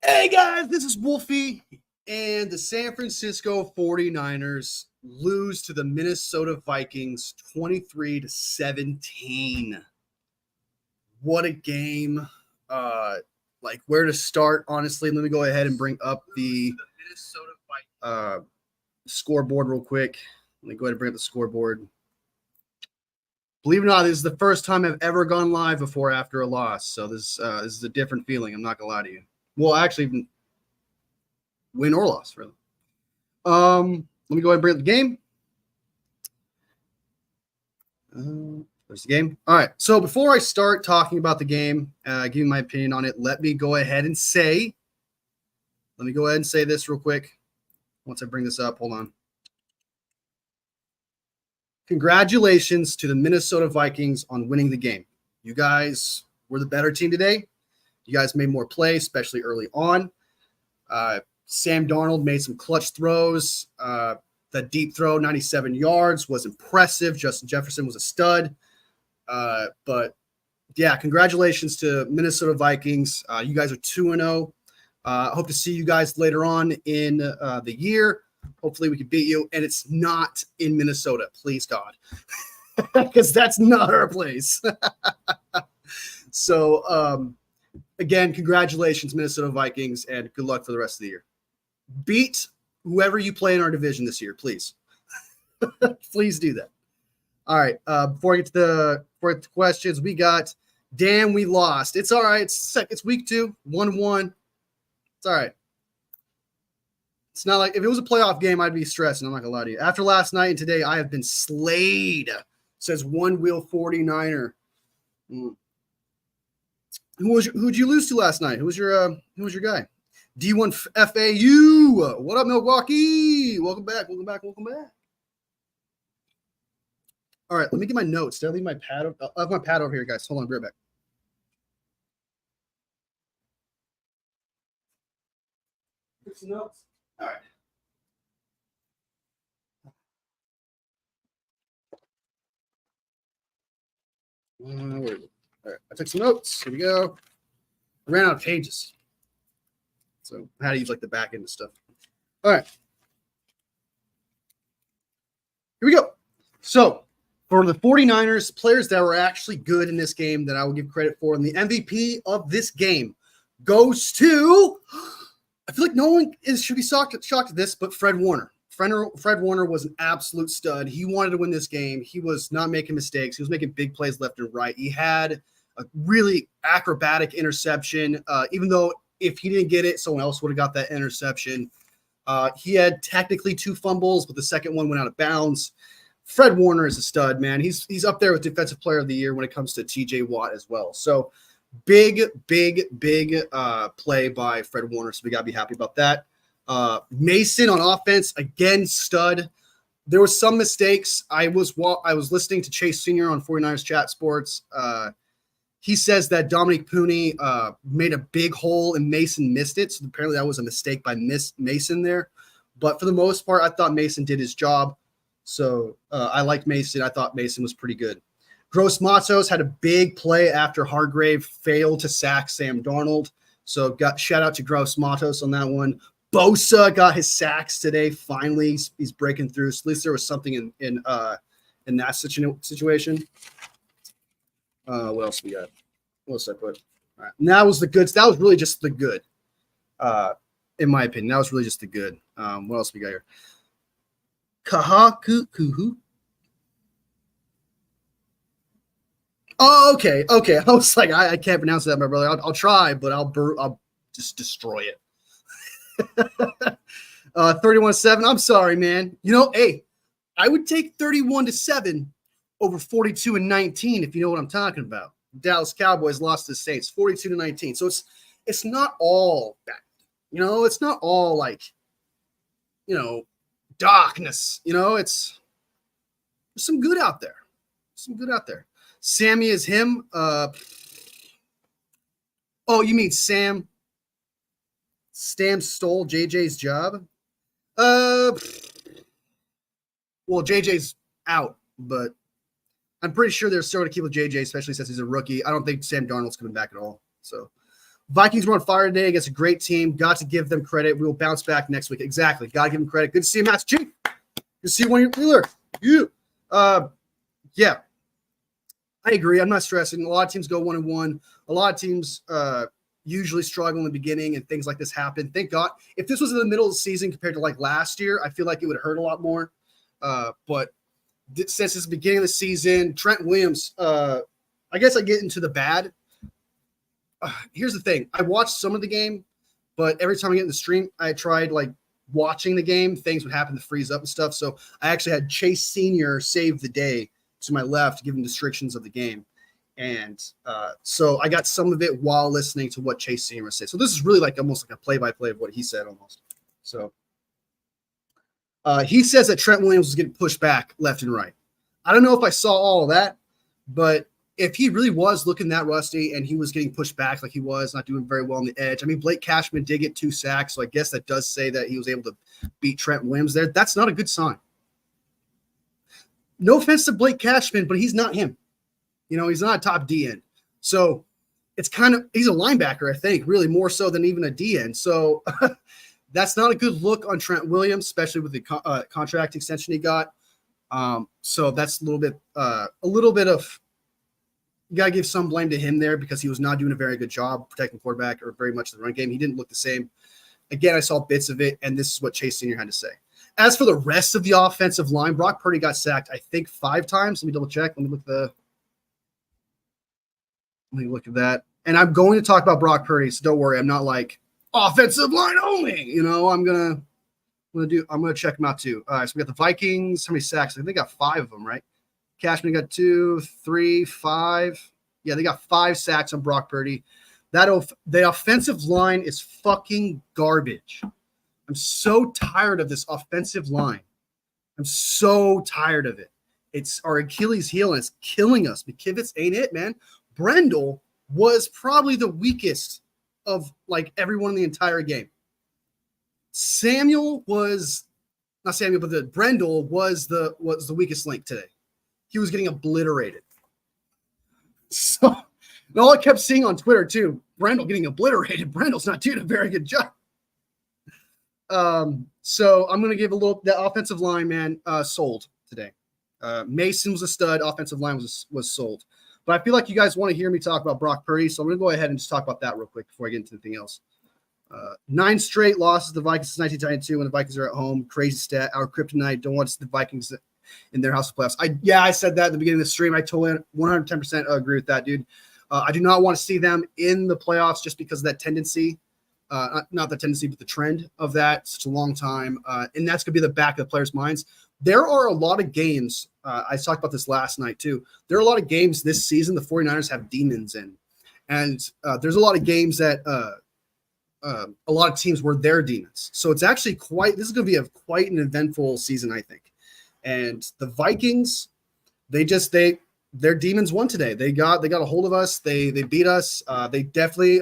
Hey guys, this is Wolfie, and the San Francisco 49ers lose to the Minnesota Vikings 23 to 17. What a game. Like where to start, honestly. Let me go ahead and bring up the scoreboard real quick. Let me go ahead and bring up the scoreboard. Believe it or not, this is the first time I've ever gone live before after a loss. So this is a different feeling. I'm not gonna lie to you. Well, actually, win or loss, really. Let me go ahead and bring up the game. There's the game. All right. So before I start talking about the game, giving my opinion on it, let me go ahead and say this real quick. Once I bring this up, hold on. Congratulations to the Minnesota Vikings on winning the game. You guys were the better team today. You guys made more plays, especially early on. Sam Darnold made some clutch throws. The deep throw, 97 yards, was impressive. Justin Jefferson was a stud. But, yeah, congratulations to Minnesota Vikings. You guys are 2-0. I hope to see you guys later on in the year. Hopefully we can beat you. And it's not in Minnesota, please, God. Because that's not our place. So, again, congratulations, Minnesota Vikings, and good luck for the rest of the year. Beat whoever you play in our division this year, please. Please do that. All right. Before I get to the questions, we got, damn, we lost. It's all right. It's week 2, 1-1. It's all right. It's not like if it was a playoff game, I'd be stressing. I'm not gonna lie to you. After last night and today, I have been slayed. Says One Wheel 49er. Who'd you lose to last night? Who was your guy? D1 FAU. What up, Milwaukee? Welcome back. All right, let me get my notes. Did I leave my pad? I have my pad over here, guys. Hold on, be right back. Get some notes. All right. All right, I took some notes. Here we go. I ran out of pages, so I had to use like the back end of stuff. All right. Here we go. So for the 49ers, players that were actually good in this game that I will give credit for, and the MVP of this game goes to, I feel like no one should be shocked at this, but Fred Warner. Fred Warner was an absolute stud. He wanted to win this game. He was not making mistakes. He was making big plays left and right. He had a really acrobatic interception, even though if he didn't get it, someone else would have got that interception. He had technically 2 fumbles, but the second one went out of bounds. Fred Warner is a stud, man. He's up there with Defensive Player of the Year when it comes to TJ Watt as well. So big play by Fred Warner. So we got to be happy about that. Mason on offense, again, stud. There were some mistakes. I was listening to Chase Sr. on 49ers Chat Sports. He says that Dominic Pooney made a big hole and Mason missed it. So apparently that was a mistake by Mason there. But for the most part, I thought Mason did his job. So I liked Mason. I thought Mason was pretty good. Gross Matos had a big play after Hargrave failed to sack Sam Darnold. So shout out to Gross Matos on that one. Bosa got his sacks today. Finally, he's breaking through. So at least there was something in that situation. What else we got? What else I put? All right. And that was the good. That was really just the good, in my opinion. That was really just the good. What else we got here? Kahakuhu. Oh, okay. I was like, I can't pronounce that, my brother. I'll try, but I'll just destroy it. 31-7. I'm sorry, man. Hey, I would take 31-7 over 42-19 if you know what I'm talking about. Dallas Cowboys lost to the Saints 42-19. So it's not all bad. It's not all like, darkness. There's some good out there. Sammy is him. Oh, you mean Sam? Stam stole JJ's job? Well, JJ's out, but I'm pretty sure they're still going to keep with JJ, especially since he's a rookie. I don't think Sam Darnold's coming back at all. So Vikings were on fire today against a great team. Got to give them credit. We will bounce back next week. Exactly. Got to give them credit. Good to see you, Master Chief. Good to see you, one of your Wheeler. You. Yeah. I agree. I'm not stressing. A lot of teams go 1-1. A lot of teams usually struggle in the beginning and things like this happen. Thank God. If this was in the middle of the season compared to like last year, I feel like it would hurt a lot more. But since it's the beginning of the season, Trent Williams, I guess I get into the bad. Here's the thing. I watched some of the game, but every time I get in the stream, I tried like watching the game, things would happen to freeze up and stuff. So I actually had Chase Sr. save the day to my left, given restrictions of the game. And so I got some of it while listening to what Chase Sr. was saying. So this is really like almost like a play-by-play of what he said almost. So he says that Trent Williams was getting pushed back left and right. I don't know if I saw all of that, but if he really was looking that rusty and he was getting pushed back like he was, not doing very well on the edge. I mean, Blake Cashman did get 2 sacks, so I guess that does say that he was able to beat Trent Williams there. That's not a good sign. No offense to Blake Cashman, but he's not him. You know, he's not a top D end. So it's kind of, he's a linebacker, I think, really more so than even a D end. So that's not a good look on Trent Williams, especially with the contract extension he got. So that's a little bit of, you got to give some blame to him there because he was not doing a very good job protecting quarterback or very much the run game. He didn't look the same. Again, I saw bits of it, and this is what Chase Sr. had to say. As for the rest of the offensive line, Brock Purdy got sacked, I think, 5 times. Let me double check. Let me look at that. And I'm going to talk about Brock Purdy, so don't worry. I'm not like offensive line only. You know, I'm gonna check them out too. All right, so we got the Vikings. How many sacks? I think they got 5 of them, right? Cashman got 2, 3, 5. Yeah, they got 5 sacks on Brock Purdy. The offensive line is fucking garbage. I'm so tired of this offensive line. I'm so tired of it. It's our Achilles heel, and it's killing us. McKivitz ain't it, man. Brendel was probably the weakest of like everyone in the entire game. Brendel was the weakest link today. He was getting obliterated. So, and all I kept seeing on Twitter too, Brendel getting obliterated. Brendel's not doing a very good job. So I'm going to give the offensive line, man, sold today. Mason was a stud. Offensive line was sold. But I feel like you guys want to hear me talk about Brock Purdy, so I'm going to go ahead and just talk about that real quick before I get into anything else. 9 straight losses to the Vikings since 1992 when the Vikings are at home. Crazy stat. Our kryptonite. Don't want to see the Vikings in their house of playoffs. I said that at the beginning of the stream. I totally 110% agree with that, dude. I do not want to see them in the playoffs just because of that tendency. Not the tendency, but the trend of that such a long time. And that's going to be the back of the players' minds. There are a lot of games. I talked about this last night too. There are a lot of games this season the 49ers have demons in. And there's a lot of games that a lot of teams were their demons. So it's actually this is going to be quite an eventful season, I think. And the Vikings, their demons won today. They got a hold of us. They beat us. They definitely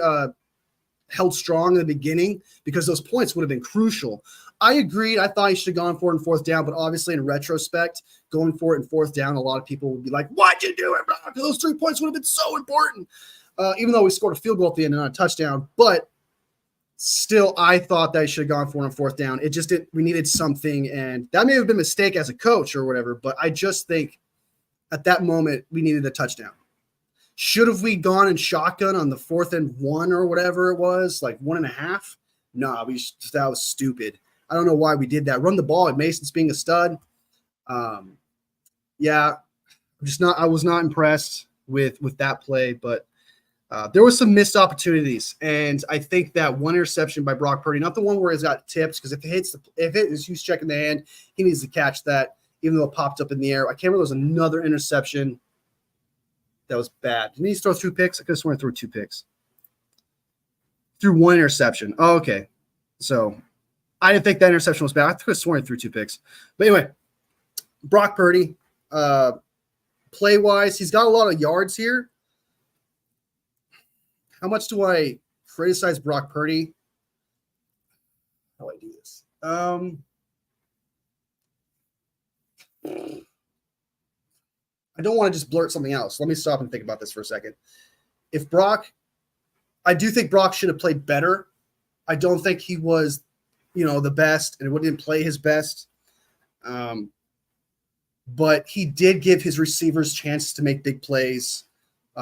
held strong in the beginning because those points would have been crucial. I agreed. I thought he should have gone for it in 4th down, but obviously in retrospect, going for it in 4th down, a lot of people would be like, why'd you do it, bro? Those 3 points would have been so important. Even though we scored a field goal at the end and not a touchdown, but still, I thought that I should have gone for it on 4th down. It just we needed something, and that may have been a mistake as a coach or whatever, but I just think at that moment we needed a touchdown. Should have we gone in shotgun on the 4th and 1 or whatever it was, like 1.5? No, that was stupid. I don't know why we did that. Run the ball at Mason's being a stud. Yeah, I was not impressed with that play, but there was some missed opportunities, and I think that one interception by Brock Purdy, not the one where he's got tips, because if it is who's checking the hand, he needs to catch that, even though it popped up in the air. I can't remember. There was another interception that was bad. Didn't he throw 2 picks? I could have sworn he threw 2 picks. Threw 1 interception. Oh, okay. So I didn't think that interception was bad. I could have sworn he threw 2 picks. But anyway, Brock Purdy, play-wise, he's got a lot of yards here. How much do I criticize Brock Purdy? How do I do this? I don't want to just blurt something else. Let me stop and think about this for a second. I I do think Brock should have played better. I don't think he was, the best, and it didn't play his best. But he did give his receivers chances to make big plays.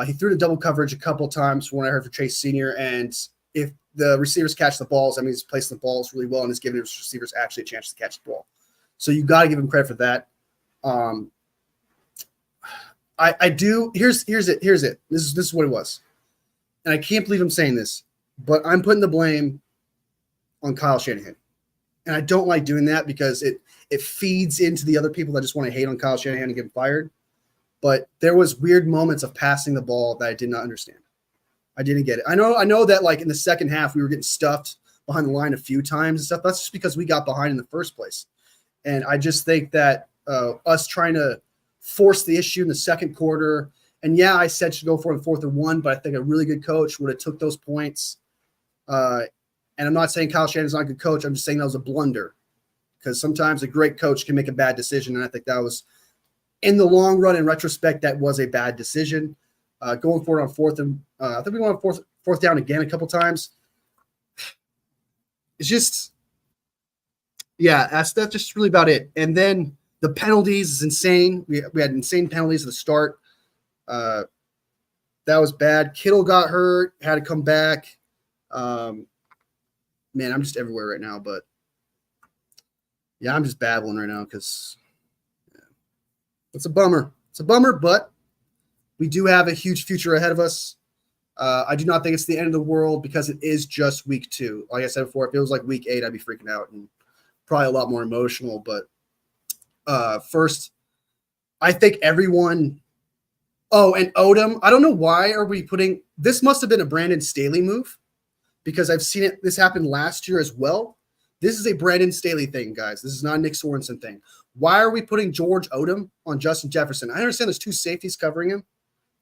He threw the double coverage a couple of times from what I heard for Chase Sr. And if the receivers catch the balls, that means he's placing the balls really well and is giving his receivers actually a chance to catch the ball. So you got to give him credit for that. I do. Here's it. This is what it was. And I can't believe I'm saying this, but I'm putting the blame on Kyle Shanahan. And I don't like doing that because it feeds into the other people that just want to hate on Kyle Shanahan and get him fired. But there was weird moments of passing the ball that I did not understand. I didn't get it. I know that like in the second half we were getting stuffed behind the line a few times and stuff. That's just because we got behind in the first place. And I just think that us trying to force the issue in the second quarter, and yeah, I said should go for the 4th and 1, but I think a really good coach would have took those points. And I'm not saying Kyle Shanahan's not a good coach. I'm just saying that was a blunder because sometimes a great coach can make a bad decision. And I think that was, in the long run, in retrospect, that was a bad decision. Going for it on 4th and I think we went on fourth down again a couple times. It's just, yeah, that's just really about it. And then the penalties is insane. We had insane penalties at the start. That was bad. Kittle got hurt, had to come back. Man, I'm just everywhere right now, but yeah, I'm just babbling right now because it's a bummer. It's a bummer, but we do have a huge future ahead of us. I do not think it's the end of the world because it is just week 2. Like I said before, if it was like week 8, I'd be freaking out and probably a lot more emotional. But first, I think everyone – oh, and Odom, I don't know why are we putting – this must have been a Brandon Staley move because I've seen it. This happened last year as well. This is a Brandon Staley thing, guys. This is not a Nick Sorensen thing. Why are we putting George Odom on Justin Jefferson? I understand there's 2 safeties covering him,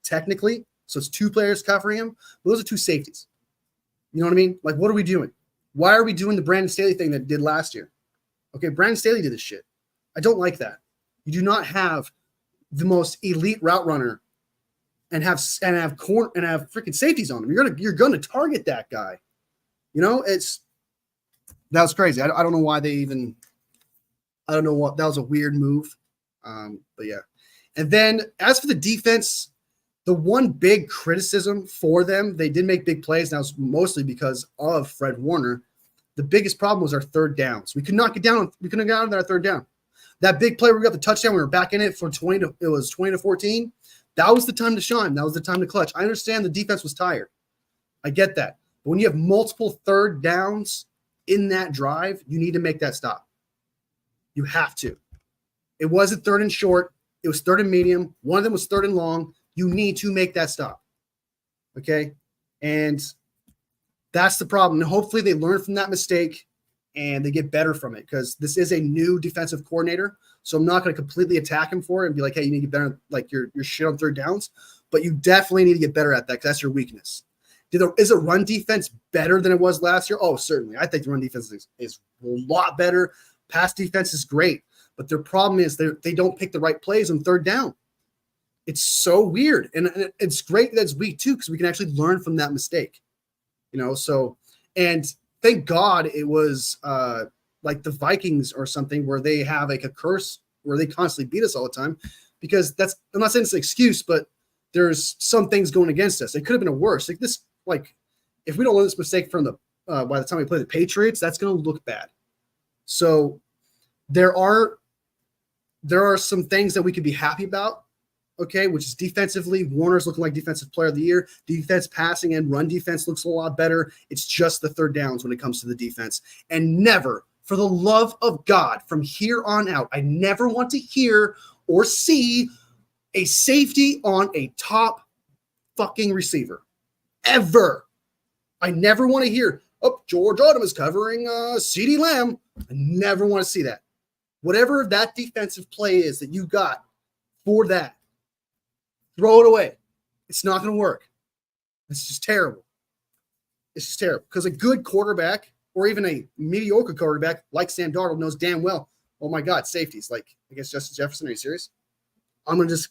technically. So it's 2 players covering him. But those are 2 safeties. You know what I mean? Like, what are we doing? Why are we doing the Brandon Staley thing that did last year? Okay, Brandon Staley did this shit. I don't like that. You do not have the most elite route runner and have freaking safeties on him. You're gonna target that guy. That was crazy. I don't know why they even. I don't know what that was a weird move, but yeah. And then as for the defense, the one big criticism for them, they did make big plays. And that was mostly because of Fred Warner. The biggest problem was our third downs. We could not get down. We couldn't get out of that third down. That big play where we got the touchdown, we were back in it for 20 to 14. That was the time to shine. That was the time to clutch. I understand the defense was tired. I get that. But when you have multiple third downs in that drive, you need to make that stop. You have to. It wasn't 3rd and short. It was 3rd and medium. One of them was 3rd and long. You need to make that stop. Okay? And that's the problem. And hopefully they learn from that mistake and they get better from it because this is a new defensive coordinator. So I'm not going to completely attack him for it and be like, hey, you need to get better, like your shit on third downs. But you definitely need to get better at that because that's your weakness. Is the run defense better than it was last year? Oh, certainly. I think the run defense is a lot better. Pass defense is great. But their problem is they don't pick the right plays on third down. It's so weird. And it's great that it's week 2 because we can actually learn from that mistake. And thank God it was like the Vikings or something where they have like a curse where they constantly beat us all the time because I'm not saying it's an excuse, but there's some things going against us. It could have been a worse. Like if we don't learn this mistake from by the time we play the Patriots, that's going to look bad. So there are some things that we could be happy about. Okay, which is defensively, Warner's looking like defensive player of the year. Defense passing and run defense looks a lot better. It's just the third downs when it comes to the defense. And never, for the love of God, from here on out, I never want to hear or see a safety on a top fucking receiver. Ever. I never want to hear, George Odom is covering CeeDee Lamb. I never want to see that. Whatever that defensive play is that you got for that, throw it away. It's not going to work. It's just terrible. It's just terrible. Because a good quarterback or even a mediocre quarterback like Sam Darnold knows damn well, oh my God, safeties. Like, I guess Justin Jefferson, are you serious? I'm going to just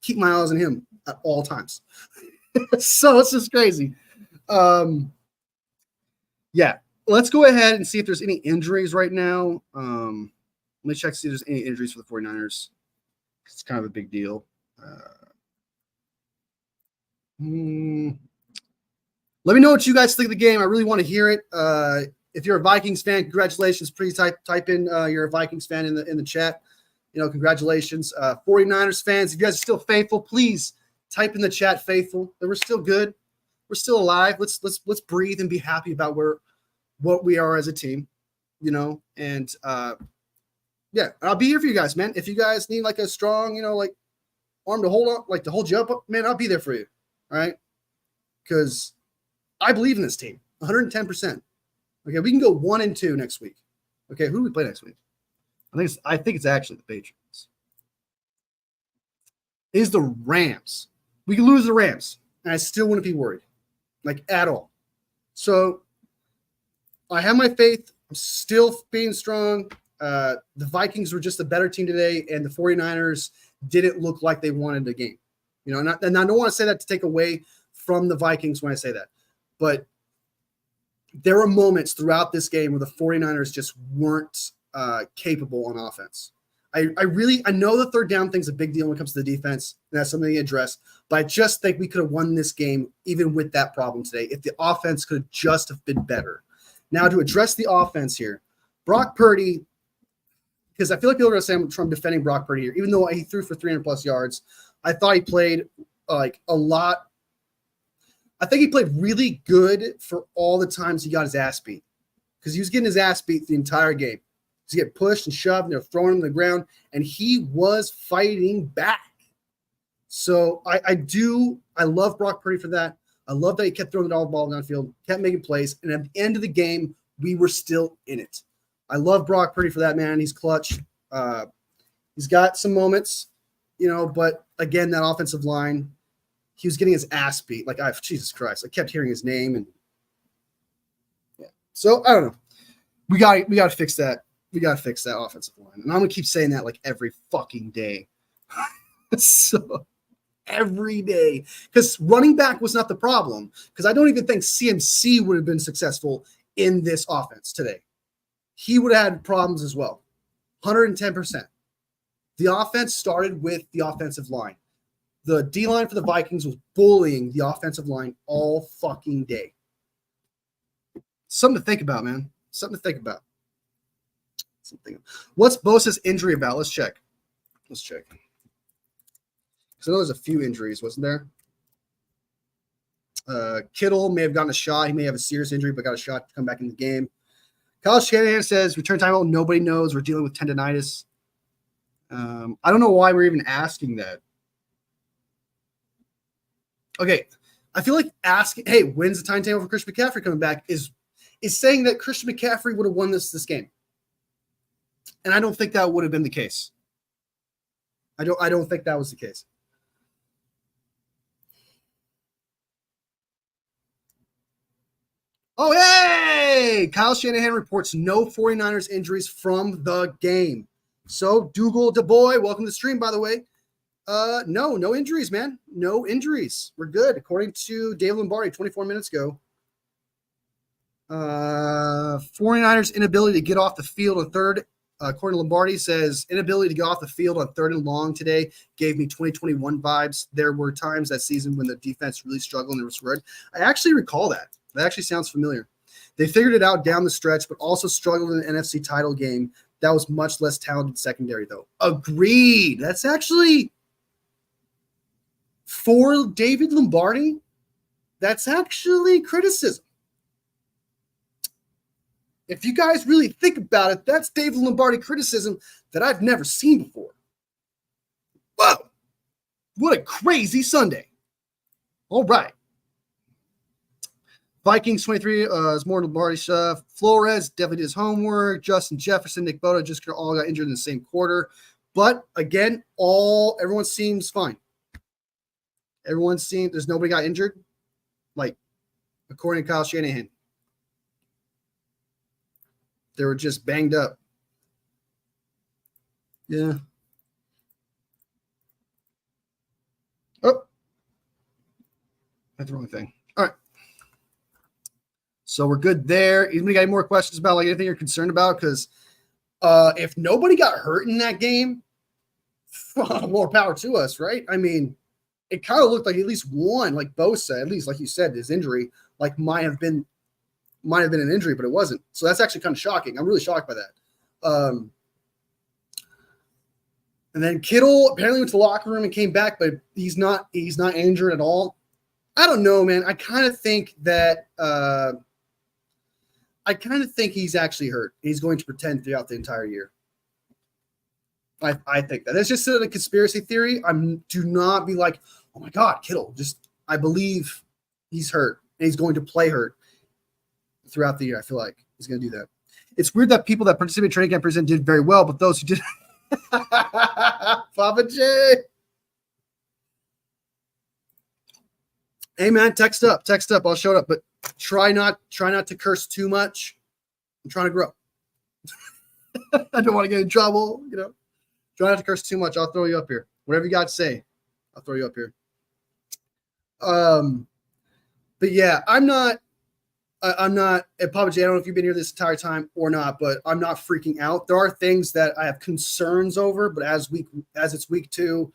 keep my eyes on him at all times. So it's just crazy. Yeah, let's go ahead and see if there's any injuries right now. Let me check to see if there's any injuries for the 49ers. It's kind of a big deal. Let me know what you guys think of the game. I really want to hear it. If you're a Vikings fan, congratulations. Please type in you're a Vikings fan in the chat. Congratulations. 49ers fans, if you guys are still faithful, please type in the chat faithful. That we're still good. We're still alive. Let's breathe and be happy about what we are as a team. And yeah, I'll be here for you guys, man. If you guys need like a strong, like arm to hold up, like to hold you up, man, I'll be there for you. All right. Because I believe in this team 110%. Okay. We can go 1-2 next week. Okay. Who do we play next week? I think it's actually the Patriots. Is the Rams. We can lose the Rams, and I still wouldn't be worried, like at all. So I have my faith. I'm still being strong. The Vikings were just a better team today, and the 49ers didn't look like they wanted the game. And I don't want to say that to take away from the Vikings when I say that, but there were moments throughout this game where the 49ers just weren't capable on offense. I know the third down thing's a big deal when it comes to the defense, and that's something to address, but I just think we could have won this game even with that problem today if the offense could just have been better. Now, to address the offense here, Brock Purdy, because I feel like people are going to say I'm defending Brock Purdy here, even though he threw for 300-plus yards. I thought he played like a lot. I think he played really good for all the times he got his ass beat, because he was getting his ass beat the entire game. He was getting pushed and shoved, and they're throwing him to the ground, and he was fighting back. So I love Brock Purdy for that. I love that he kept throwing the ball downfield, kept making plays, and at the end of the game, we were still in it. I love Brock Purdy for that, man. He's clutch. He's got some moments, but again, that offensive line, he was getting his ass beat. Like, Jesus Christ, I kept hearing his name, and yeah. So I don't know. We got to fix that. We got to fix that offensive line, and I'm gonna keep saying that like every fucking day. So every day, because running back was not the problem. Because I don't even think CMC would have been successful in this offense today. He would have had problems as well. 110%. The offense started with the offensive line. The D-line for the Vikings was bullying the offensive line all fucking day. Something to think about, man. Something to think about. What's Bosa's injury about? Let's check. Because I know there's a few injuries, wasn't there? Kittle may have gotten a shot. He may have a serious injury, but got a shot to come back in the game. Kyle Shanahan says, return timeout, nobody knows. We're dealing with tendonitis. I don't know why we're even asking that. Okay, I feel like asking, hey, when's the timetable for Christian McCaffrey coming back is saying that Christian McCaffrey would have won this game. And I don't think that would have been the case. I don't think that was the case. Oh, hey! Kyle Shanahan reports no 49ers injuries from the game. So, Dougal DeBoy, welcome to the stream, by the way. No injuries, man. No injuries. We're good. According to Dave Lombardi 24 minutes ago. 49ers inability to get off the field on third. According to Lombardi, says inability to get off the field on third and long today gave me 2021 vibes. There were times that season when the defense really struggled and it was red. I actually recall that. That actually sounds familiar. They figured it out down the stretch, but also struggled in the NFC title game. That was much less talented secondary, though. Agreed. That's actually, for David Lombardi, that's actually criticism. If you guys really think about it, that's David Lombardi criticism that I've never seen before. Whoa. What a crazy Sunday. All right. Vikings 23 is more Lombardi stuff. Flores definitely did his homework. Justin Jefferson, Nick Bosa just all got injured in the same quarter. But again, everyone seems fine. There's nobody got injured. Like, according to Kyle Shanahan. They were just banged up. Yeah. Oh. That's the wrong thing. All right. So we're good there. Anybody got any more questions about like anything you're concerned about? Because if nobody got hurt in that game, more power to us, right? I mean, it kind of looked like at least one, like Bosa, at least like you said, his injury like might have been an injury, but it wasn't. So that's actually kind of shocking. I'm really shocked by that. And then Kittle apparently went to the locker room and came back, but he's not injured at all. I don't know, man. I kind of think he's actually hurt. He's going to pretend throughout the entire year. I think that. That's just a conspiracy theory. Do not be like, oh my God, Kittle. I believe he's hurt and he's going to play hurt throughout the year. I feel like he's going to do that. It's weird that people that participated in training camp did very well, but those who did Papa J. Hey man, text up. I'll show it up, but try not to curse too much. I'm trying to grow. I don't want to get in trouble, you know. Try not to curse too much. I'll throw you up here. Whatever you got to say, I'll throw you up here. But yeah, I'm not, and Papa J, I don't know if you've been here this entire time or not, but I'm not freaking out. There are things that I have concerns over, but as it's week 2,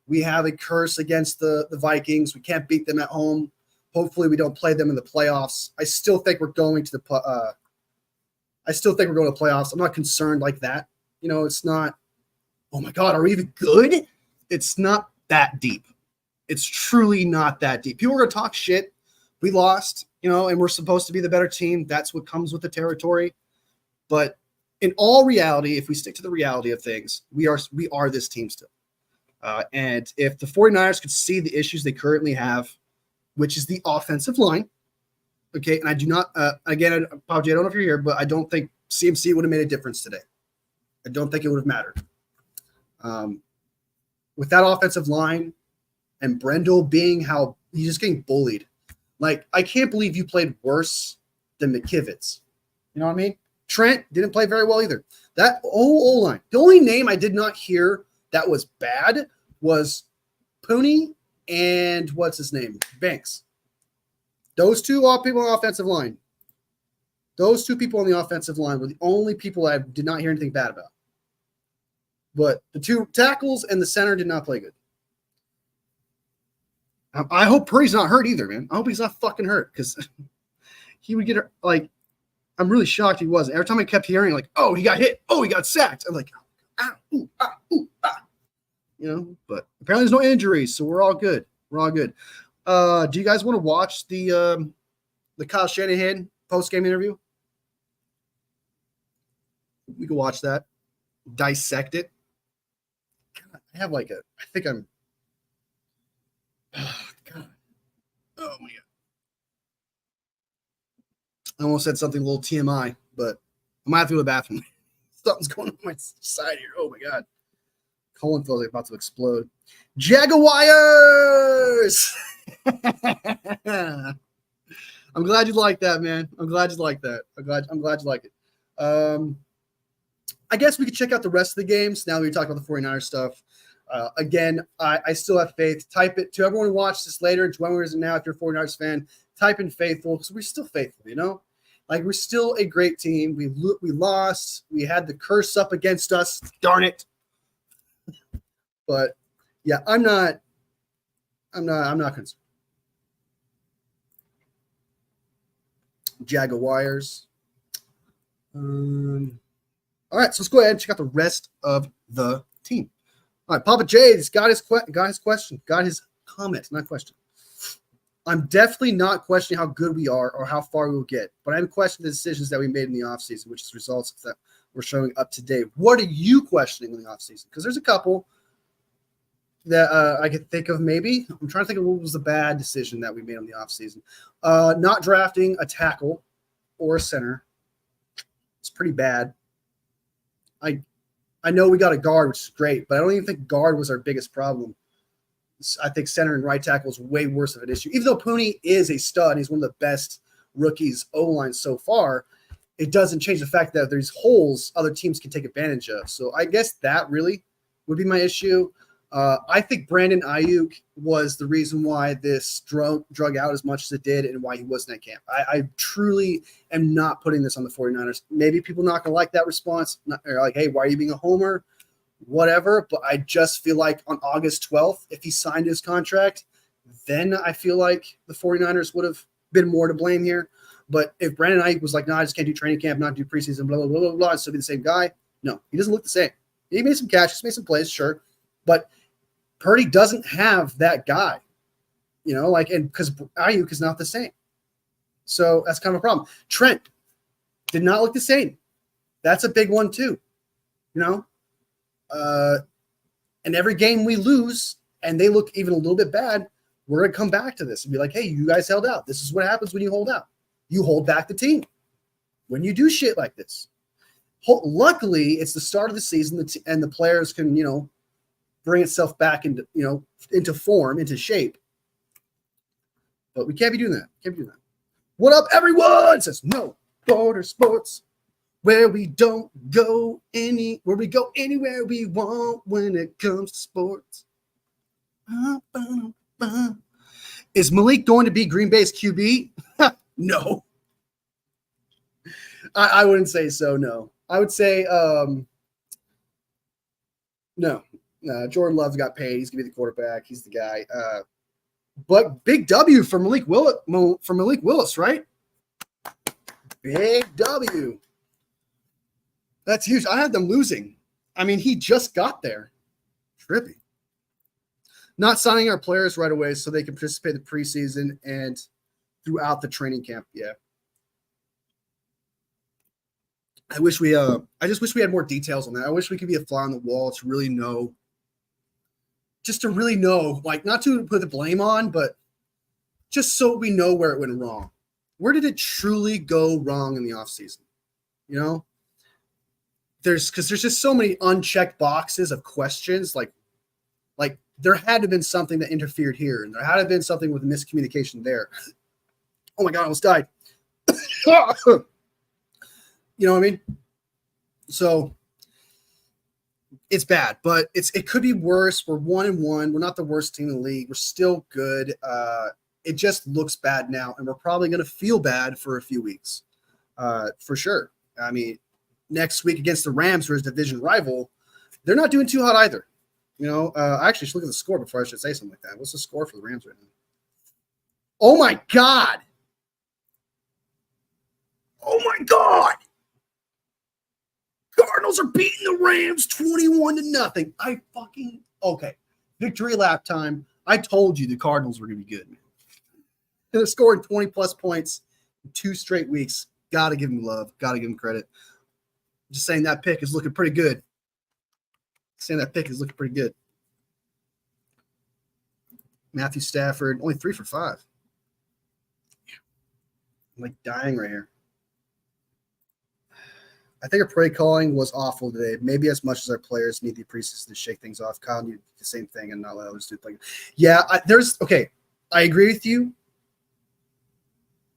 we have a curse against the Vikings. We can't beat them at home. Hopefully we don't play them in the playoffs. I still think we're going to the playoffs. I'm not concerned like that. You know, it's not, oh my God, are we even good? It's not that deep. It's truly not that deep. People are going to talk shit. We lost, you know, and we're supposed to be the better team. That's what comes with the territory. But in all reality, if we stick to the reality of things, we are this team still. And if the 49ers could see the issues they currently have, which is the offensive line, okay, and I do not, again, Papa, I don't know if you're here, but I don't think CMC would have made a difference today. I don't think it would have mattered. With that offensive line and Brendel being how he's just getting bullied. Like, I can't believe you played worse than McKivitz. You know what I mean? Trent didn't play very well either. That whole O-line. The only name I did not hear that was bad was Pooney and what's his name? Banks. Those two people on the offensive line. Those two people on the offensive line were the only people I did not hear anything bad about. But the two tackles and the center did not play good. I hope Purdy's not hurt either, man. I hope he's not fucking hurt because he would get like. I'm really shocked he wasn't. Every time I kept hearing like, "Oh, he got hit. Oh, he got sacked." I'm like, "Ah, ooh, ah, ooh, ah," you know. But apparently, there's no injuries, so we're all good. We're all good. Do you guys want to watch the Kyle Shanahan post-game interview? We can watch that. Dissect it. God, I have like I think I'm. Oh, God. Oh, my God. I almost said something a little TMI, but I might have to go to the bathroom. Something's going on my side here. Oh, my God. Colon feels like about to explode. Jaguars! I'm glad you like that, man. I'm glad you like that. I'm glad you like it. I guess we could check out the rest of the games now that we talked about the 49ers stuff. Again, I still have faith. Type it to everyone who watched this later, to whoever isn't now, if you're a 49ers fan, type in faithful because we're still faithful, you know? Like, we're still a great team. We lost. We had the curse up against us. Darn it. But, yeah, I'm not concerned. Jaguars. All right, so let's go ahead and check out the rest of the team. All right, Papa J's got his comment, not question. I'm definitely not questioning how good we are or how far we will get, but I'm questioning the decisions that we made in the offseason, which is results that we're showing up today. What are you questioning in the offseason? Because there's a couple that I could think of maybe. I'm trying to think of what was the bad decision that we made in the offseason. Not drafting a tackle or a center. It's pretty bad. I know we got a guard, which is great, but I don't even think guard was our biggest problem. I think center and right tackle is way worse of an issue. Even though Pooney is a stud, he's one of the best rookies O-line so far, it doesn't change the fact that there's holes other teams can take advantage of. So I guess that really would be my issue. I think Brandon Ayuk was the reason why this drug out as much as it did and why he wasn't at camp. I truly am not putting this on the 49ers. Maybe people not going to like that response. They're like, hey, why are you being a homer? Whatever. But I just feel like on August 12th, if he signed his contract, then I feel like the 49ers would have been more to blame here. But if Brandon Ayuk was like, no, I just can't do training camp, not do preseason, blah, blah, blah, blah, blah, still be the same guy. No, he doesn't look the same. He made some catches, made some plays, sure. But Purdy doesn't have that guy, and because Ayuk is not the same. So that's kind of a problem. Trent did not look the same. That's a big one too, and every game we lose and they look even a little bit bad, we're going to come back to this and be like, hey, you guys held out. This is what happens when you hold out. You hold back the team when you do shit like this. Luckily, it's the start of the season and the players can, bring itself back into form, into shape. But we can't be doing that. What up, everyone? Says no border sports, where we go anywhere we want when it comes to sports. Is Malik going to be Green Bay's QB? No. I wouldn't say so, no. I would say no. Jordan Love's got paid. He's going to be the quarterback. He's the guy. But big W for Malik Willis, right? Big W. That's huge. I had them losing. I mean, he just got there. Trippy. Not signing our players right away so they can participate in the preseason and throughout the training camp. Yeah. I just wish we had more details on that. I wish we could be a fly on the wall to really know, like not to put the blame on, but just so we know where it went wrong. Where did it truly go wrong in the offseason? Because there's just so many unchecked boxes of questions. Like there had to have been something that interfered here, and there had to have been something with miscommunication there. Oh my God, I almost died. You know what I mean? So it's bad, but it could be worse. We're 1-1. We're not the worst team in the league. We're still good. It just looks bad now, and we're probably going to feel bad for a few weeks, for sure. I mean, next week against the Rams, who is a division rival, they're not doing too hot either. I actually should look at the score before I should say something like that. What's the score for the Rams right now? Oh my God! Oh my God! Cardinals are beating the Rams 21-0. Okay. Victory lap time. I told you the Cardinals were going to be good, man. They're scoring 20-plus points in 2 straight weeks. Got to give them love. Got to give them credit. Just saying that pick is looking pretty good. Matthew Stafford, only 3 for 5. I'm like dying right here. I think our play calling was awful today. Maybe as much as our players need the preseason to shake things off. Kyle needed the same thing and not let others do it. Yeah, I agree with you.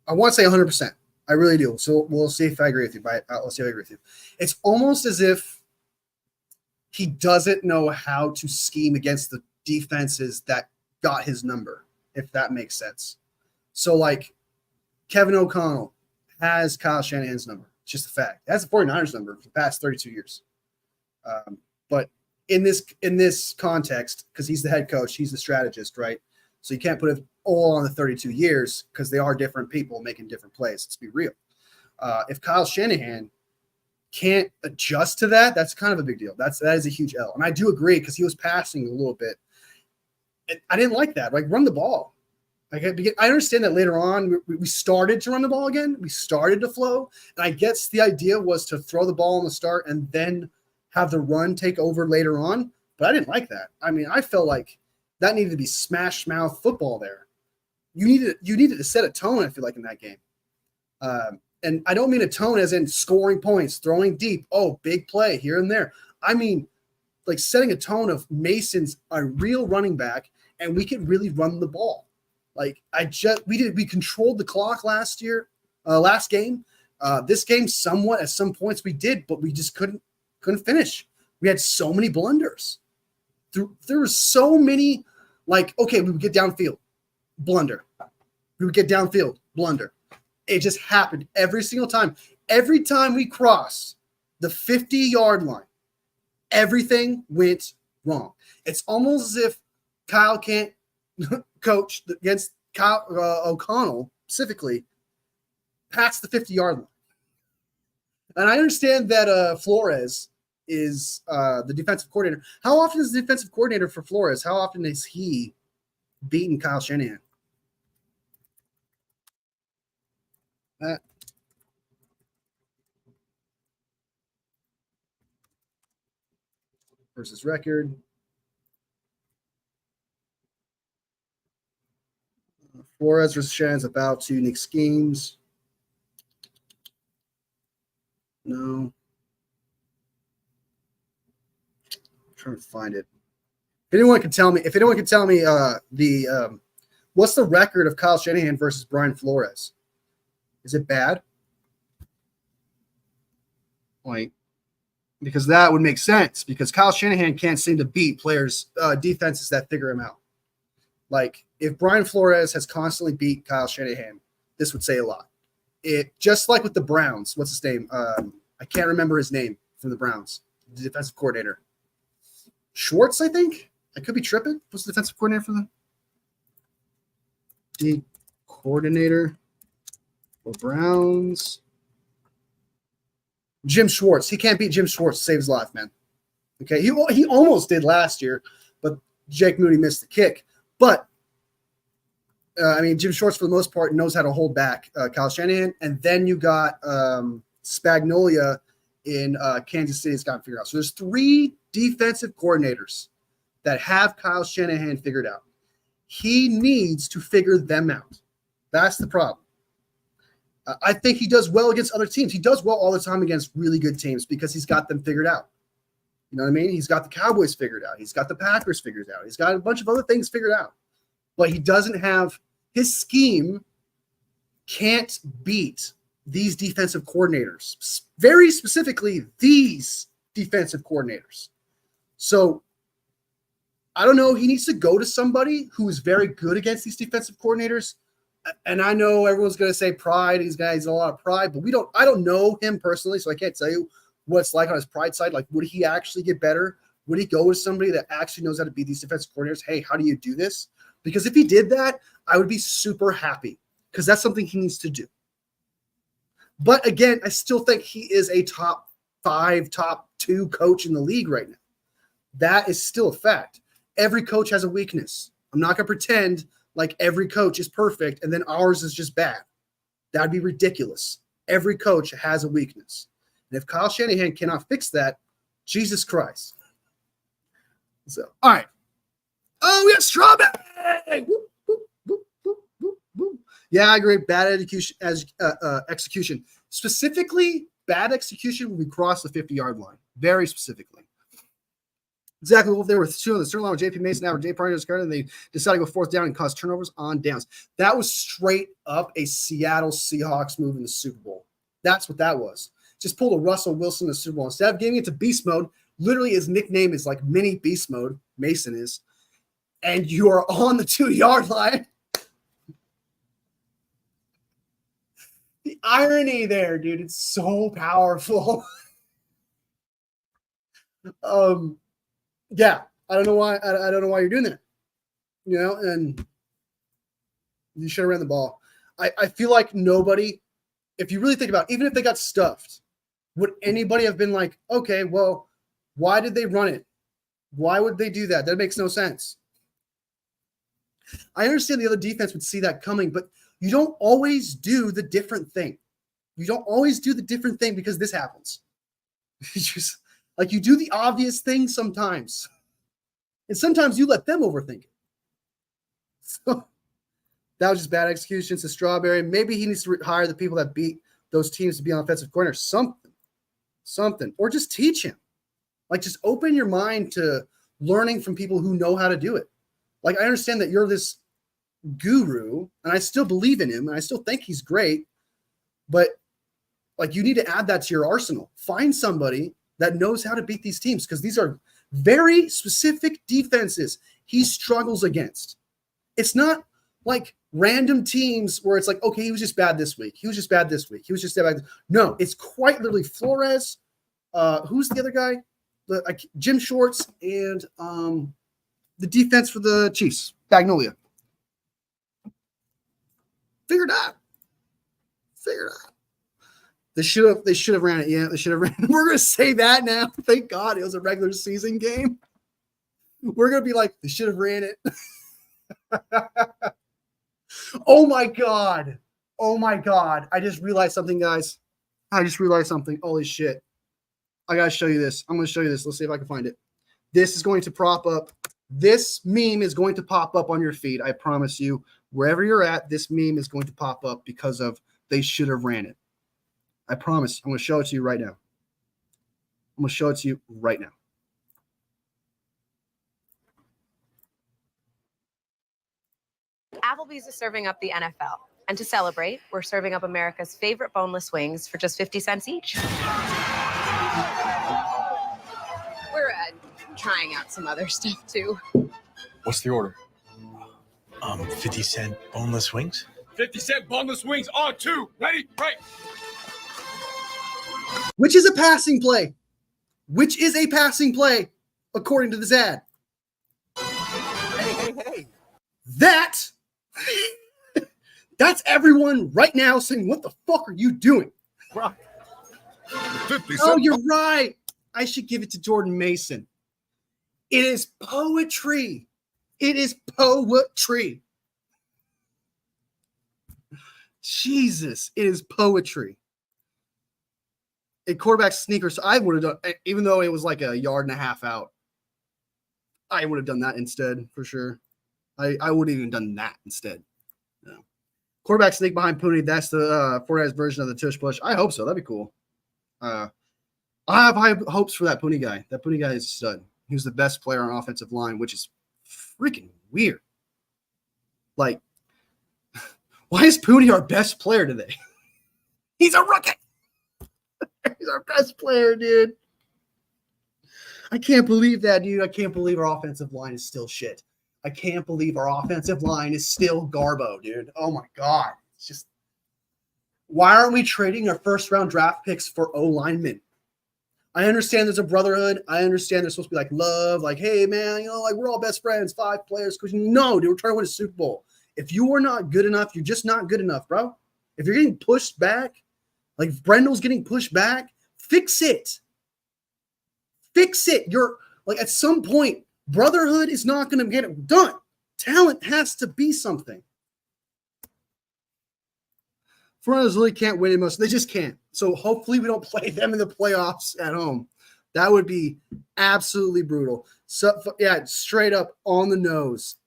I want to say 100%. I really do. So we'll see if I agree with you. Let's see if I agree with you. It's almost as if he doesn't know how to scheme against the defenses that got his number, if that makes sense. So, like, Kevin O'Connell has Kyle Shanahan's number. It's just a fact. That's the 49ers number for the past 32 years. But in this context, because he's the head coach, he's the strategist, right? So you can't put it all on the 32 years because they are different people making different plays. Let's be real. If Kyle Shanahan can't adjust to that, that's kind of a big deal. That is a huge L. And I do agree because he was passing a little bit. And I didn't like that. Like, run the ball. Like, I understand that later on we started to run the ball again. We started to flow. And I guess the idea was to throw the ball on the start and then have the run take over later on. But I didn't like that. I mean, I felt like that needed to be smash mouth football there. You needed to set a tone, I feel like, in that game. And I don't mean a tone as in scoring points, throwing deep. Oh, big play here and there. I mean, like, setting a tone of Mason's a real running back and we can really run the ball. Like, we controlled the clock last game. This game somewhat at some points we did, but we just couldn't finish. We had so many blunders. There were so many, like, okay, we would get downfield, blunder. We would get downfield, blunder. It just happened every single time. Every time we crossed the 50-yard line, everything went wrong. It's almost as if Kyle can't coach against Kyle O'Connell specifically past the 50-yard line. And I understand that Flores is the defensive coordinator. How often is the defensive coordinator for Flores? How often is he beaten Kyle Shanahan? Versus record. Flores versus Shanahan's about to Nick schemes. No. I'm trying to find it. If anyone can tell me what's the record of Kyle Shanahan versus Brian Flores? Is it bad? Like, because that would make sense, because Kyle Shanahan can't seem to beat players, defenses that figure him out. Like, if Brian Flores has constantly beat Kyle Shanahan, this would say a lot. It just like with the Browns. What's his name? I can't remember his name from the Browns. The defensive coordinator. Schwartz, I think. I could be tripping. What's the defensive coordinator for the coordinator for Browns? Jim Schwartz. He can't beat Jim Schwartz to save his life, man. Okay, he almost did last year, but Jake Moody missed the kick. But I mean, Jim Schwartz for the most part knows how to hold back Kyle Shanahan, and then you got Spagnolia in Kansas City. It's got to figure out. So there's 3 defensive coordinators that have Kyle Shanahan figured out. He needs to figure them out. That's the problem. I think he does well against other teams. He does well all the time against really good teams because he's got them figured out. You know what I mean? He's got the Cowboys figured out. He's got the Packers figured out. He's got a bunch of other things figured out. But he doesn't have – his scheme can't beat these defensive coordinators, very specifically these defensive coordinators. So I don't know. He needs to go to somebody who is very good against these defensive coordinators. And I know everyone's going to say pride. These guys have a lot of pride, but I don't know him personally, so I can't tell you what it's like on his pride side. Like, would he actually get better? Would he go with somebody that actually knows how to beat these defensive coordinators? Hey, how do you do this? Because if he did that, I would be super happy because that's something he needs to do. But again, I still think he is a top 5, top 2 coach in the league right now. That is still a fact. Every coach has a weakness. I'm not going to pretend like every coach is perfect and then ours is just bad. That'd be ridiculous. Every coach has a weakness. And if Kyle Shanahan cannot fix that, Jesus Christ. So, all right. Oh, we got strawberry. Whoop, whoop, whoop, whoop, whoop, whoop. Yeah, I agree. Bad execution. Specifically, bad execution when we cross the 50-yard line. Very specifically. Exactly what they were two on the certain line with JP Mason, now Jay Parker and they decided to go 4th down and cause turnovers on downs. That was straight up a Seattle Seahawks move in the Super Bowl. That's what that was. Just pulled a Russell Wilson in the Super Bowl. Instead of getting into beast mode, literally his nickname is like mini beast mode, Mason is, and you are on the 2-yard line. The irony there, dude, it's so powerful. Yeah, I don't know why. I don't know why you're doing that. You know, and you should have ran the ball. I feel like nobody, if you really think about it, even if they got stuffed, would anybody have been like, okay, well, why did they run it? Why would they do that? That makes no sense. I understand the other defense would see that coming, but you don't always do the different thing. You don't always do the different thing because this happens. Just like you do the obvious thing sometimes. And sometimes you let them overthink it. So that was just bad execution to Strawberry. Maybe he needs to hire the people that beat those teams to be on offensive corner. Something. Or just teach him. Like, just open your mind to learning from people who know how to do it. Like, I understand that you're this guru, and I still believe in him, and I still think he's great. But, like, you need to add that to your arsenal. Find somebody that knows how to beat these teams, because these are very specific defenses he struggles against. It's not like random teams where it's like, okay, he was just bad this week. He was just bad this week. He was just bad. No, it's quite literally Flores. Who's the other guy? Jim Shorts and the defense for the Chiefs, Magnolia. Figured out. They should have ran it. Yeah, they should have ran it. We're gonna say that now. Thank God it was a regular season game. We're gonna be like, they should have ran it. Oh my God. I just realized something, guys. Holy shit. I gotta show you this. I'm gonna show you this. Let's see if I can find it. This is going to prop up. This meme is going to pop up on your feed. I promise you. Wherever you're at, this meme is going to pop up because of they should have ran it. I promise. I'm going to show it to you right now. Applebee's is serving up the NFL. And to celebrate, we're serving up America's favorite boneless wings for just 50 cents each. We're trying out some other stuff, too. What's the order? 50-cent boneless wings? 50-cent boneless wings on 2. Ready? Right. Which is a passing play, according to this ad. Hey. That's everyone right now saying, what the fuck are you doing? Right. 50 Oh, you're right. I should give it to Jordan Mason. It is poetry. Jesus, it is poetry. A quarterback sneaker. So I would have done, even though it was like a yard and a half out, I would have done that instead for sure. I would have even done that instead. No. Quarterback sneak behind Pooney. That's the Fortnite's version of the tush push. I hope so. That'd be cool. I have high hopes for that Pooney guy. That Pooney guy is a stud. He was the best player on offensive line, which is freaking weird. Like, why is Pooney our best player today? He's a rookie. He's our best player, dude. I can't believe that, dude. I can't believe our offensive line is still shit. I can't believe our offensive line is still garbo, dude. Oh, my God. It's just, why aren't we trading our first-round draft picks for O-linemen? I understand there's a brotherhood. I understand there's supposed to be, like, love. Like, hey, man, like, we're all best friends, 5 players. No, dude, we're trying to win a Super Bowl. If you are not good enough, you're just not good enough, bro. If you're getting pushed back, like if Brendel's getting pushed back, fix it. You're like, at some point, brotherhood is not going to get it done. Talent has to be something. Fernandez really can't win most. They just can't. So hopefully we don't play them in the playoffs at home. That would be absolutely brutal. So yeah, straight up on the nose.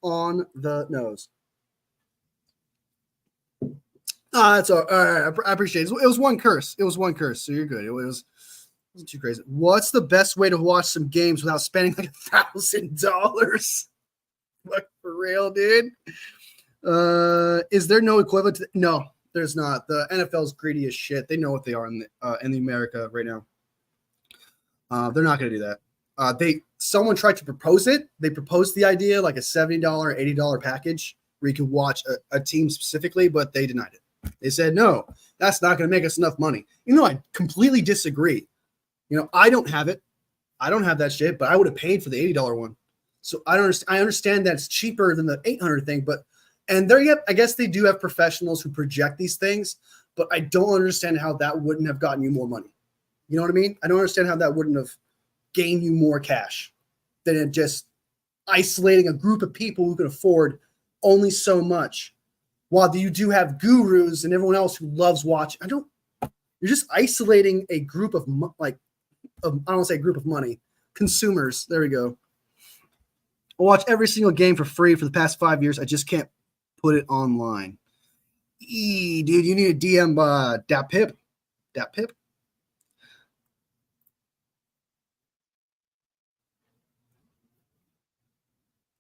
That's all right. I appreciate it. It was one curse. So you're good. It wasn't too crazy. What's the best way to watch some games without spending like $1,000? Like, for real, dude. Is there no equivalent to no, there's not. The NFL's greedy as shit. They know what they are in the America right now. They're not going to do that. Someone tried to propose it. They proposed the idea like a $70, $80 package where you could watch a team specifically, but they denied it. They said, no, that's not going to make us enough money. I completely disagree. I don't have it. I don't have that shit, but I would have paid for the $80 one. So I understand that it's cheaper than the $800 thing, I guess they do have professionals who project these things, but I don't understand how that wouldn't have gotten you more money. You know what I mean? I don't understand how that wouldn't have gained you more cash than it just isolating a group of people who can afford only so much. While you do have gurus and everyone else who loves watching, you're just isolating a group of I don't want to say group of money, consumers. There we go. I watch every single game for free for the past 5 years. I just can't put it online. Dude, you need a DM Dat Pip.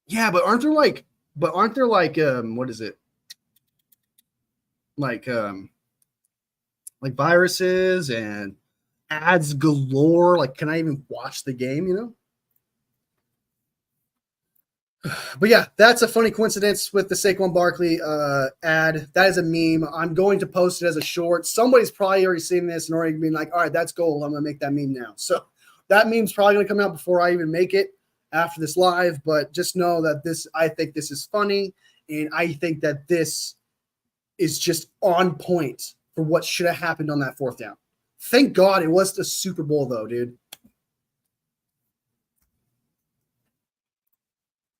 Yeah, but aren't there like what is it? Like viruses and ads galore. Like, can I even watch the game? But yeah, that's a funny coincidence with the Saquon Barkley ad. That is a meme. I'm going to post it as a short. Somebody's probably already seen this and already been like, all right, that's gold. I'm going to make that meme now. So that meme's probably going to come out before I even make it after this live. But just know that I think this is funny. And I think that this is just on point for what should have happened on that fourth down. Thank God it was the Super Bowl, though, dude.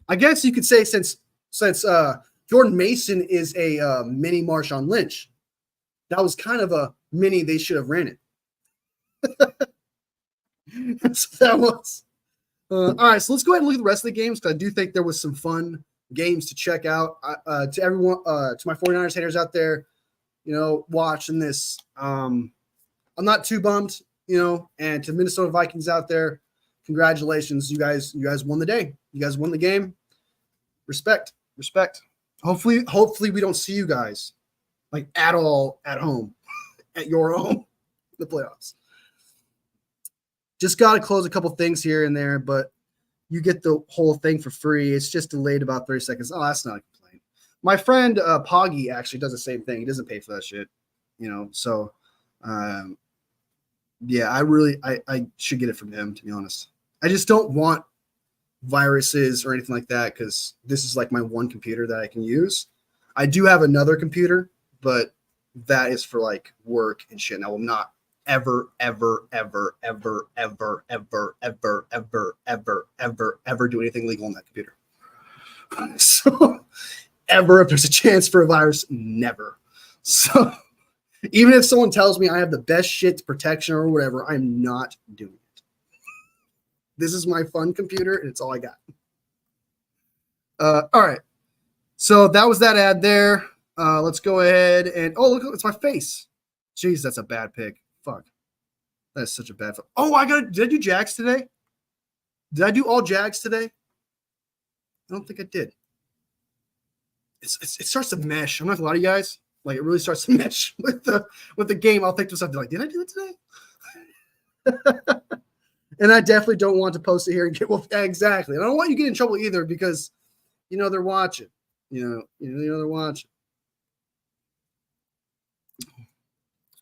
I guess you could say since Jordan Mason is a mini Marshawn Lynch, that was kind of a mini they should have ran it. So that was all right. So let's go ahead and look at the rest of the games because I do think there was some fun games to check out. To everyone, to my 49ers haters out there, watching this, I'm not too bummed, and to Minnesota Vikings out there, congratulations. You guys won the day. You guys won the game. Respect. Hopefully we don't see you guys like at all at home, at your home, the playoffs. Just got to close a couple things here and there, but you get the whole thing for free. It's just delayed about 30 seconds. Oh, that's not a complaint. My friend Poggy actually does the same thing. He doesn't pay for that shit, So, yeah, I should get it from him, to be honest. I just don't want viruses or anything like that because this is like my one computer that I can use. I do have another computer, but that is for like work and shit. And I will not ever do anything legal on that computer. So ever, if there's a chance for a virus, never. So even if someone tells me I have the best shit protection or whatever, I'm not doing it. This is my fun computer, and it's all I got. All right. So that was that ad there. Let's go ahead and look, it's my face. Jeez, that's a bad pick. Fuck. That's such a bad. Did I do Jags today? Did I do all Jags today? I don't think I did. It starts to mesh. I'm not gonna lie to you guys. Like it really starts to mesh with the game. I'll think to myself, like, did I do it today? And I definitely don't want to post it here and get exactly. And I don't want you to get in trouble either because they're watching. They're watching.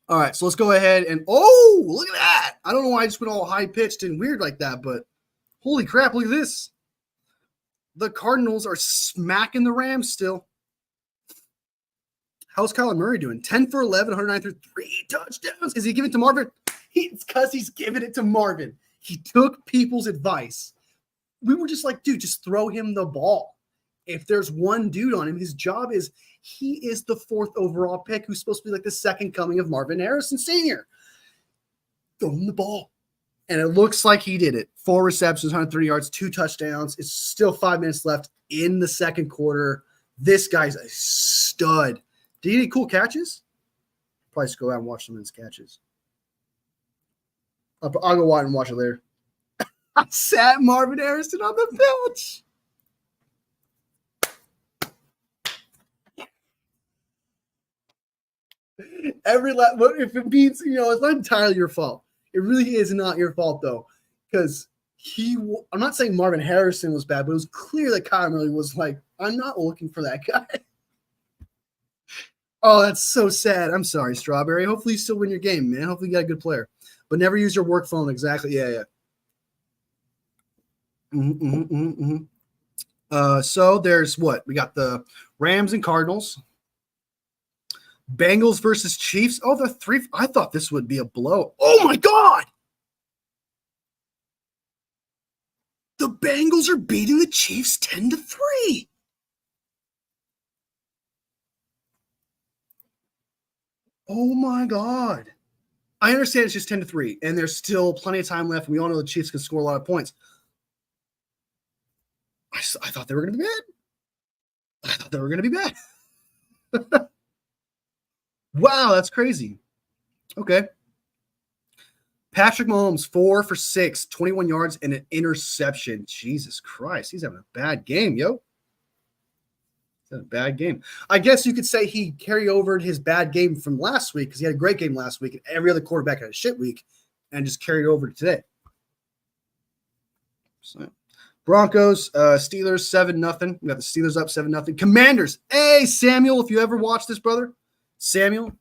All right, so let's go ahead and look at that. I don't know why I just went all high pitched and weird like that, but holy crap, look at this. The Cardinals are smacking the Rams still. How's Kyler Murray doing? 10 for 11, 109 through 3 touchdowns. Is he giving it to Marvin? It's because he's giving it to Marvin. He took people's advice. We were just like, dude, just throw him the ball. If there's one dude on him, his job is he is the 4th overall pick who's supposed to be like the second coming of Marvin Harrison Sr. Throw him the ball. And it looks like he did it. 4 receptions, 130 yards, 2 touchdowns. It's still 5 minutes left in the second quarter. This guy's a stud. Did he get any cool catches? Probably just go out and watch some of his catches. I'll go out and watch it later. I sat Marvin Harrison on the bench. If it means, it's not entirely your fault. It really is not your fault, though, because I'm not saying Marvin Harrison was bad, but it was clear that Kyler Murray was like, I'm not looking for that guy. Oh, that's so sad. I'm sorry, Strawberry. Hopefully you still win your game, man. Hopefully you got a good player. But never use your work phone. Exactly. Yeah. So there's what? We got the Rams and Cardinals. Bengals versus Chiefs. Oh, the 3. I thought this would be a blow. Oh, my God. The Bengals are beating the Chiefs 10-3. Oh, my God. I understand it's just 10-3, and there's still plenty of time left. We all know the Chiefs can score a lot of points. I thought they were going to be bad. Wow, that's crazy. Okay. Patrick Mahomes, 4 for 6, 21 yards, and an interception. Jesus Christ, he's having a bad game, yo. He's having a bad game. I guess you could say he carried over his bad game from last week because he had a great game last week, and every other quarterback had a shit week, and just carried over to today. So, Broncos, Steelers 7-0. We got the Steelers up 7-0. Commanders. Hey, Samuel, if you ever watch this, brother, Samuel,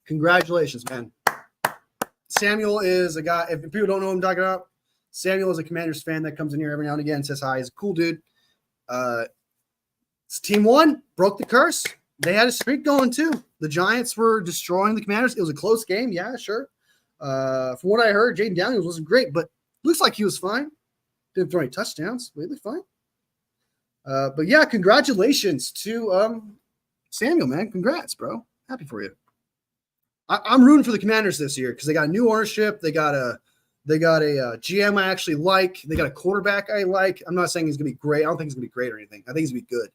congratulations, man. Samuel is a guy, if people don't know who I'm talking about, Samuel is a Commanders fan that comes in here every now and again and says hi. He's a cool dude. Team 1 broke the curse. They had a streak going too. The Giants were destroying the Commanders. It was a close game. Yeah, sure. From what I heard, Jaden Daniels wasn't great, but looks like he was fine. Didn't throw any touchdowns. Really fine. But yeah, congratulations to Samuel, man. Congrats, bro. Happy for you. I'm rooting for the Commanders this year because they got new ownership. They got a GM I actually like. They got a quarterback I like. I'm not saying he's gonna be great. I don't think he's gonna be great or anything. I think he's gonna be good.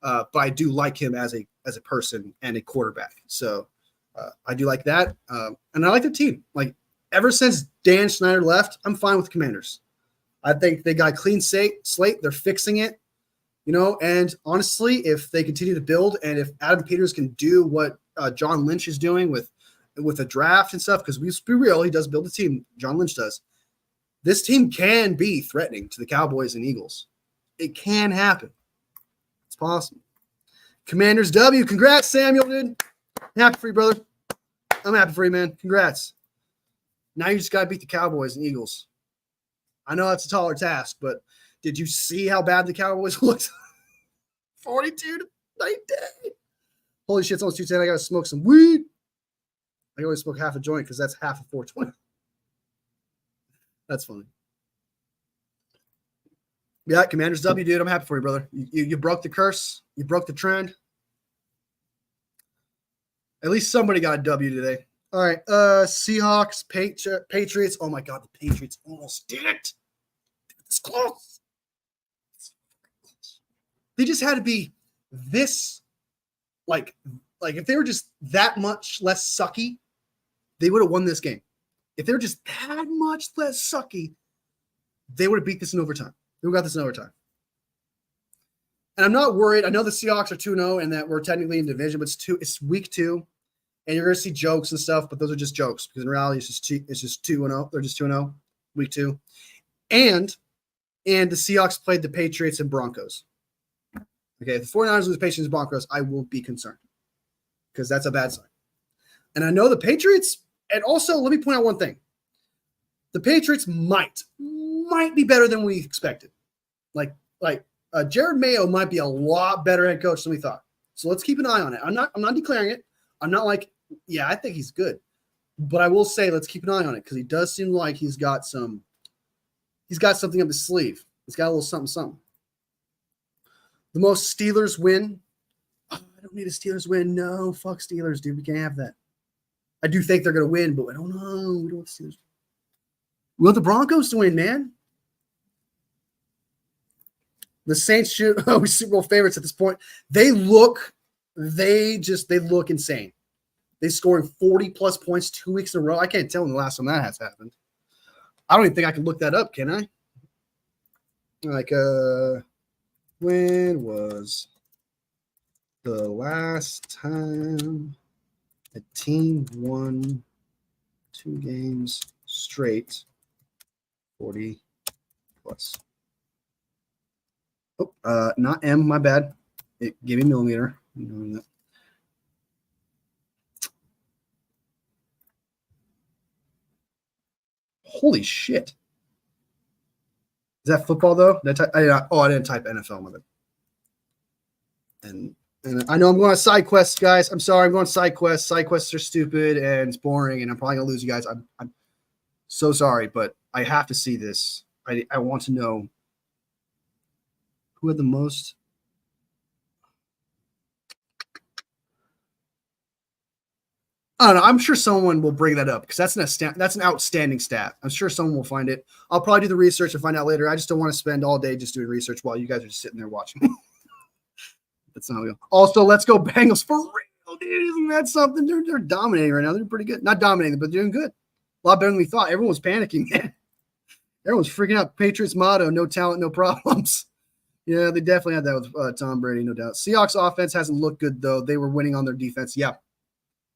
But I do like him as a person and a quarterback. So I do like that. And I like the team. Like ever since Dan Snyder left, I'm fine with the Commanders. I think they got a clean slate. They're fixing it, and honestly, if they continue to build and if Adam Peters can do what John Lynch is doing with a draft and stuff, because we be real, he does build a team. John Lynch does. This team can be threatening to the Cowboys and Eagles. It can happen. It's possible. Commanders W. Congrats, Samuel, dude. Happy for you, brother. I'm happy for you, man. Congrats. Now you just got to beat the Cowboys and Eagles. I know that's a taller task, but did you see how bad the Cowboys looked? 42-19. Holy shit, it's almost 2:10. I got to smoke some weed. I can only smoke half a joint because that's half of 420. That's funny. Yeah, Commanders W, dude. I'm happy for you, brother. You broke the curse. You broke the trend. At least somebody got a W today. All right, Seahawks, Patriots. Oh my God, the Patriots almost did it. It's close. They just had to be this, like if they were just that much less sucky, they would have won this game. If they were just that much less sucky, they would have beat this in overtime. They would have got this in overtime. And I'm not worried. I know the Seahawks are 2-0 and that we're technically in division, but it's week 2. And you're going to see jokes and stuff, but those are just jokes because in reality, it's just 2-0. They're just 2-0, week 2. And the Seahawks played the Patriots and Broncos. Okay, if the 49ers lose Patriots and Broncos, I will be concerned because that's a bad sign. And I know the Patriots, and also let me point out one thing. The Patriots might be better than we expected. Like Jared Mayo might be a lot better head coach than we thought. So let's keep an eye on it. I'm not declaring it. I'm not like, yeah, I think he's good. But I will say let's keep an eye on it because he does seem like he's got something up his sleeve. He's got a little something. The most Steelers win. Oh, I don't need a Steelers win. No, fuck Steelers, dude. We can't have that. I do think they're going to win, but I don't know. We don't want the Steelers. We want the Broncos to win, man. The Saints should Super Bowl favorites at this point. They look insane. They scoring 40+ points 2 weeks in a row. I can't tell when the last time that has happened. I don't even think I can look that up, can I? Like, when was the last time a team won 2 games straight 40+? Oh, not M, my bad. It gave me millimeter. Holy shit. Is that football though? I didn't type NFL with it. And I know I'm going on side quests, guys. I'm sorry, I'm going on side quests. Side quests are stupid and it's boring, and I'm probably gonna lose you guys. I'm so sorry, but I have to see this. I want to know who had the most. I don't know. I'm sure someone will bring that up because that's an outstanding stat. I'm sure someone will find it. I'll probably do the research and find out later. I just don't want to spend all day just doing research while you guys are just sitting there watching. That's not real. Also, let's go Bengals for real, dude. Isn't that something? They're dominating right now. They're pretty good. Not dominating, but they're doing good. A lot better than we thought. Everyone was panicking, man. Everyone's freaking out. Patriots motto: no talent, no problems. Yeah, they definitely had that with Tom Brady, no doubt. Seahawks offense hasn't looked good though. They were winning on their defense. Yeah.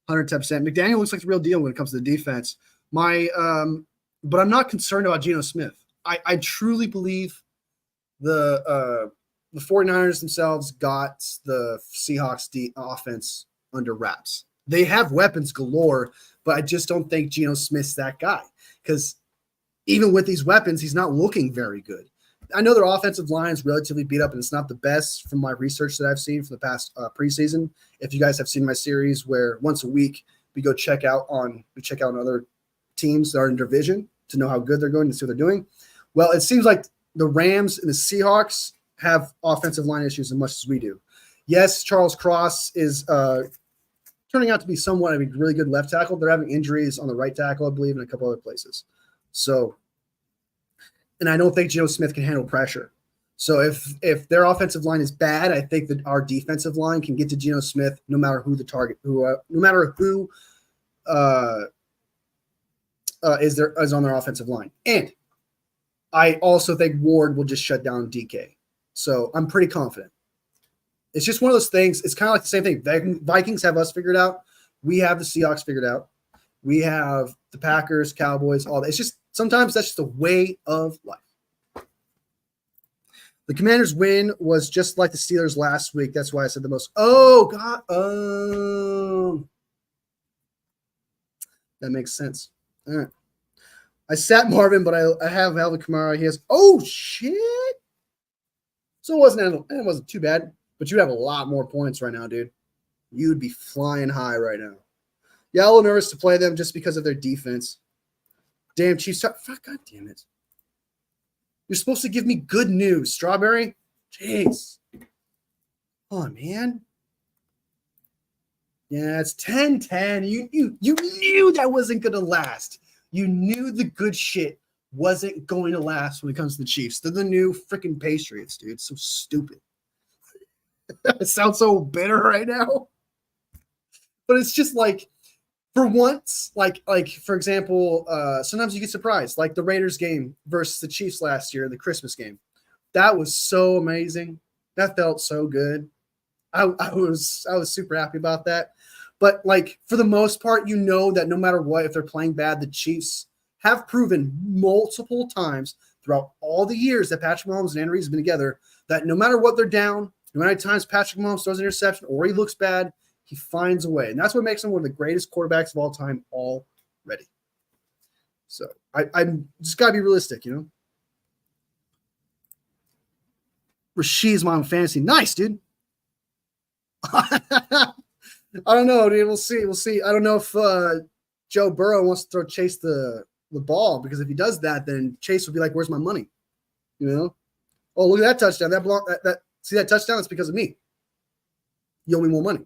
110%. McDaniel looks like the real deal when it comes to the defense. But I'm not concerned about Geno Smith. I truly believe the 49ers themselves got the Seahawks offense under wraps. They have weapons galore, but I just don't think Geno Smith's that guy because even with these weapons, he's not looking very good. I know their offensive line is relatively beat up, and it's not the best from my research that I've seen for the past preseason. If you guys have seen my series where once a week we check out other teams that are in division to know how good they're going and see what they're doing. Well, it seems like the Rams and the Seahawks have offensive line issues as much as we do. Yes, Charles Cross is turning out to be somewhat of a really good left tackle. They're having injuries on the right tackle, I believe, and a couple other places. So, and I don't think Geno Smith can handle pressure. So if their offensive line is bad, I think that our defensive line can get to Geno Smith no matter who the target, no matter who is on their offensive line. And I also think Ward will just shut down DK. So I'm pretty confident. It's just one of those things. It's kind of like the same thing. Vikings have us figured out. We have the Seahawks figured out. We have the Packers, Cowboys, all that. It's just sometimes that's just a way of life. The Commanders' win was just like the Steelers last week. That's why I said the most. Oh, God. Oh. That makes sense. All right. I sat Marvin, but I have Alvin Kamara. He has, oh, shit. So it wasn't too bad, but you'd have a lot more points right now, dude. You'd be flying high right now. Yeah, a little nervous to play them just because of their defense. Damn, Chiefs. Fuck, God damn it. You're supposed to give me good news. Strawberry? Jeez. Come on, man. Yeah, it's 10-10. You knew that wasn't going to last. You knew the good shit wasn't going to last when it comes to the Chiefs. They're the new freaking Patriots, dude. It's so stupid. It sounds so bitter right now. But it's just like, for once, like for example, sometimes you get surprised, like the Raiders game versus the Chiefs last year, the Christmas game. That was so amazing. That felt so good. I was super happy about that. But like for the most part, you know that no matter what, if they're playing bad, the Chiefs have proven multiple times throughout all the years that Patrick Mahomes and Andy Reid have been together that no matter what they're down, no matter times Patrick Mahomes throws an interception or he looks bad, he finds a way. And that's what makes him one of the greatest quarterbacks of all time already. So I'm just got to be realistic, you know. Rashid's my fantasy. Nice, dude. I don't know, dude. We'll see. I don't know if Joe Burrow wants to chase the ball, because if he does that, then Chase will be like, "Where's my money?" You know? Oh, look at that touchdown. See that touchdown? It's because of me. You owe me more money.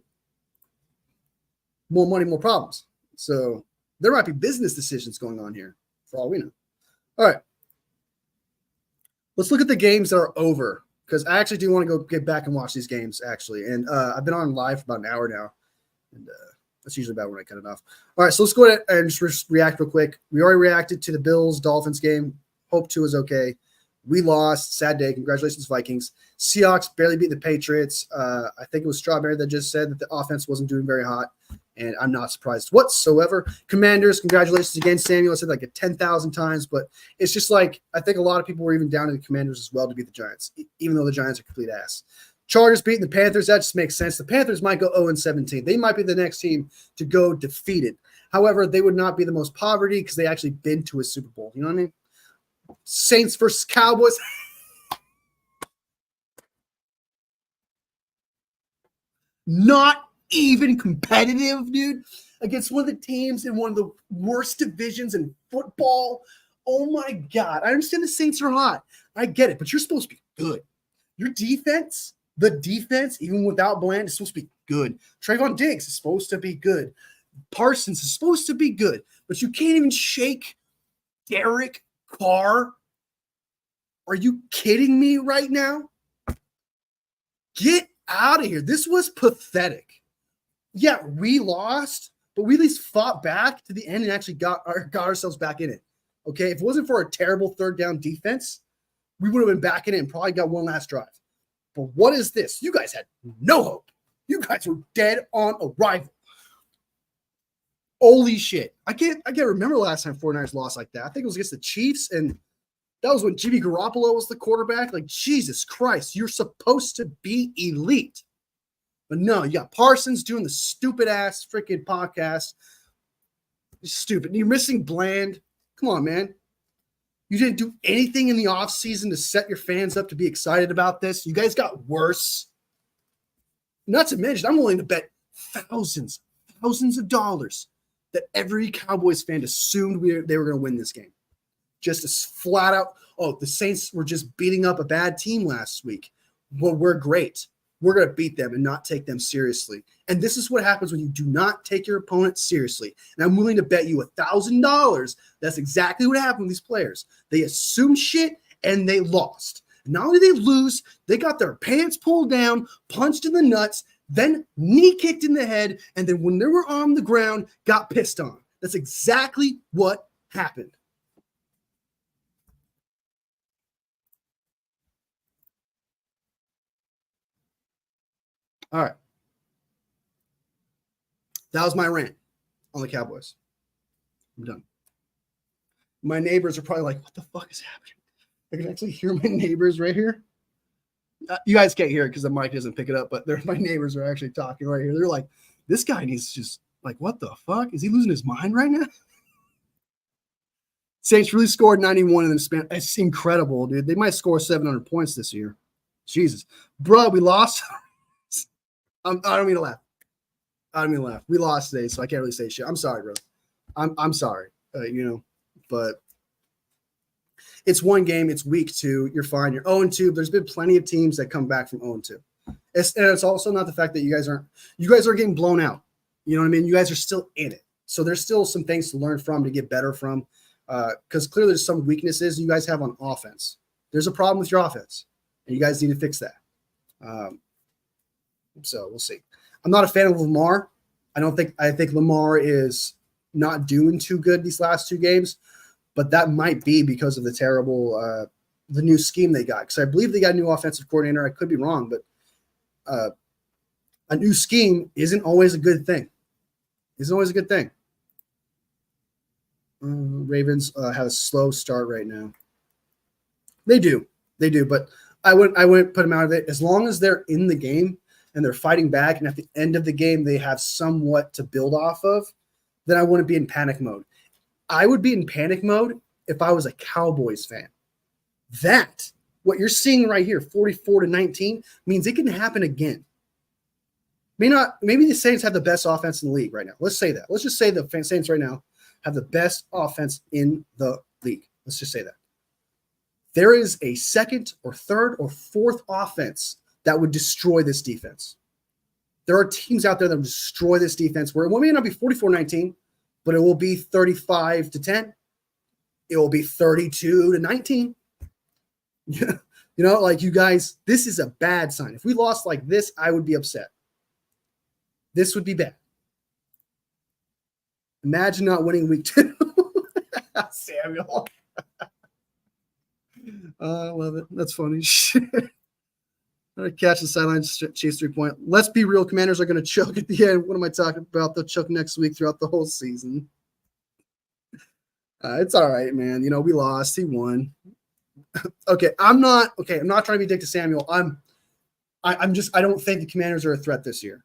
More money, more problems. So there might be business decisions going on here, for all we know. All right. Let's look at the games that are over, because I actually do want to go get back and watch these games, actually. And I've been on live for about an hour now, and that's usually about when I cut it off. All right, so let's go ahead and just react real quick. We already reacted to the Bills-Dolphins game. Hope 2 is okay. We lost. Sad day. Congratulations, Vikings. Seahawks barely beat the Patriots. I think it was Strawberry that just said that the offense wasn't doing very hot, and I'm not surprised whatsoever. Commanders, congratulations again, Samuel. I said like 10,000 times, but it's just like I think a lot of people were even down to the Commanders as well to beat the Giants, even though the Giants are complete ass. Chargers beating the Panthers. That just makes sense. The Panthers might go 0-17. They might be the next team to go defeated. However, they would not be the most poverty because they actually been to a Super Bowl. You know what I mean? Saints versus Cowboys. Not even competitive, dude. Against one of the teams in one of the worst divisions in football. Oh my God. I understand the Saints are hot. I get it, but you're supposed to be good. Your defense, the defense, even without Bland, is supposed to be good. Trayvon Diggs is supposed to be good. Parsons is supposed to be good, but you can't even shake Derek Carr. Are you kidding me right now? Get out of here. This was pathetic. Yeah, we lost, but we at least fought back to the end and actually got ourselves back in it. Okay, if it wasn't for a terrible third down defense, we would have been back in it and probably got one last drive. But what is this? You guys had no hope. You guys were dead on arrival. Holy shit. I can't remember the last time 49ers lost like that. I think it was against the Chiefs, and That was when Jimmy Garoppolo was the quarterback. Like, Jesus Christ, you're supposed to be elite. But no, you got Parsons doing the stupid-ass freaking podcast. Stupid. You're missing Bland. Come on, man. You didn't do anything in the offseason to set your fans up to be excited about this. You guys got worse. Not to mention, I'm willing to bet thousands of dollars that every Cowboys fan assumed they were going to win this game. Just as flat out, oh, the Saints were just beating up a bad team last week. Well, we're great. We're going to beat them and not take them seriously. And this is what happens when you do not take your opponent seriously. And I'm willing to bet you $1,000 that's exactly what happened with these players. They assumed shit and they lost. Not only did they lose, they got their pants pulled down, punched in the nuts, then knee kicked in the head, and then when they were on the ground, got pissed on. That's exactly what happened. All right. That was my rant on the Cowboys. I'm done. My neighbors are probably like, what the fuck is happening? I can actually hear my neighbors right here. You guys can't hear it because the mic doesn't pick it up, but my neighbors are actually talking right here. They're like, this guy needs to just, like, what the fuck? Is he losing his mind right now? Saints really scored 91 in the span. It's incredible, dude. They might score 700 points this year. Jesus. Bro, we lost. I don't mean to laugh. We lost today, so I can't really say shit. I'm sorry, bro. I'm sorry. But it's one game. It's week 2. You're fine. You're 0-2. There's been plenty of teams that come back from 0-2. It's also not the fact that you guys are getting blown out. You know what I mean? You guys are still in it. So there's still some things to learn from, to get better from. Because clearly there's some weaknesses you guys have on offense. There's a problem with your offense, and you guys need to fix that. So we'll see. I'm not a fan of Lamar. I think Lamar is not doing too good these last 2 games, but that might be because of the terrible, the new scheme they got. Because I believe they got a new offensive coordinator. I could be wrong, but a new scheme isn't always a good thing. Ravens have a slow start right now. They do, but I wouldn't put them out of it as long as they're in the game and they're fighting back, and at the end of the game they have somewhat to build off of. Then I wouldn't be in panic mode. I would be in panic mode if I was a Cowboys fan. That, what you're seeing right here, 44-19, means it can happen again. Maybe the Saints have the best offense in the league right now. Let's say that. Let's just say the Saints right now have the best offense in the league. Let's just say that. There is a second or third or fourth offense that would destroy this defense. There are teams out there that will destroy this defense where it may not be 44-19, but it will be 35-10. It will be 32-19. Like, you guys, this is a bad sign. If we lost like this, I would be upset. This would be bad. Imagine not winning week 2. Samuel. I love it. That's funny. Catch the sideline, chase 3-point. Let's be real. Commanders are going to choke at the end. What am I talking about? They'll choke next week throughout the whole season. It's all right, man. We lost. He won. I'm not trying to be Dick to Samuel. I don't think the Commanders are a threat this year.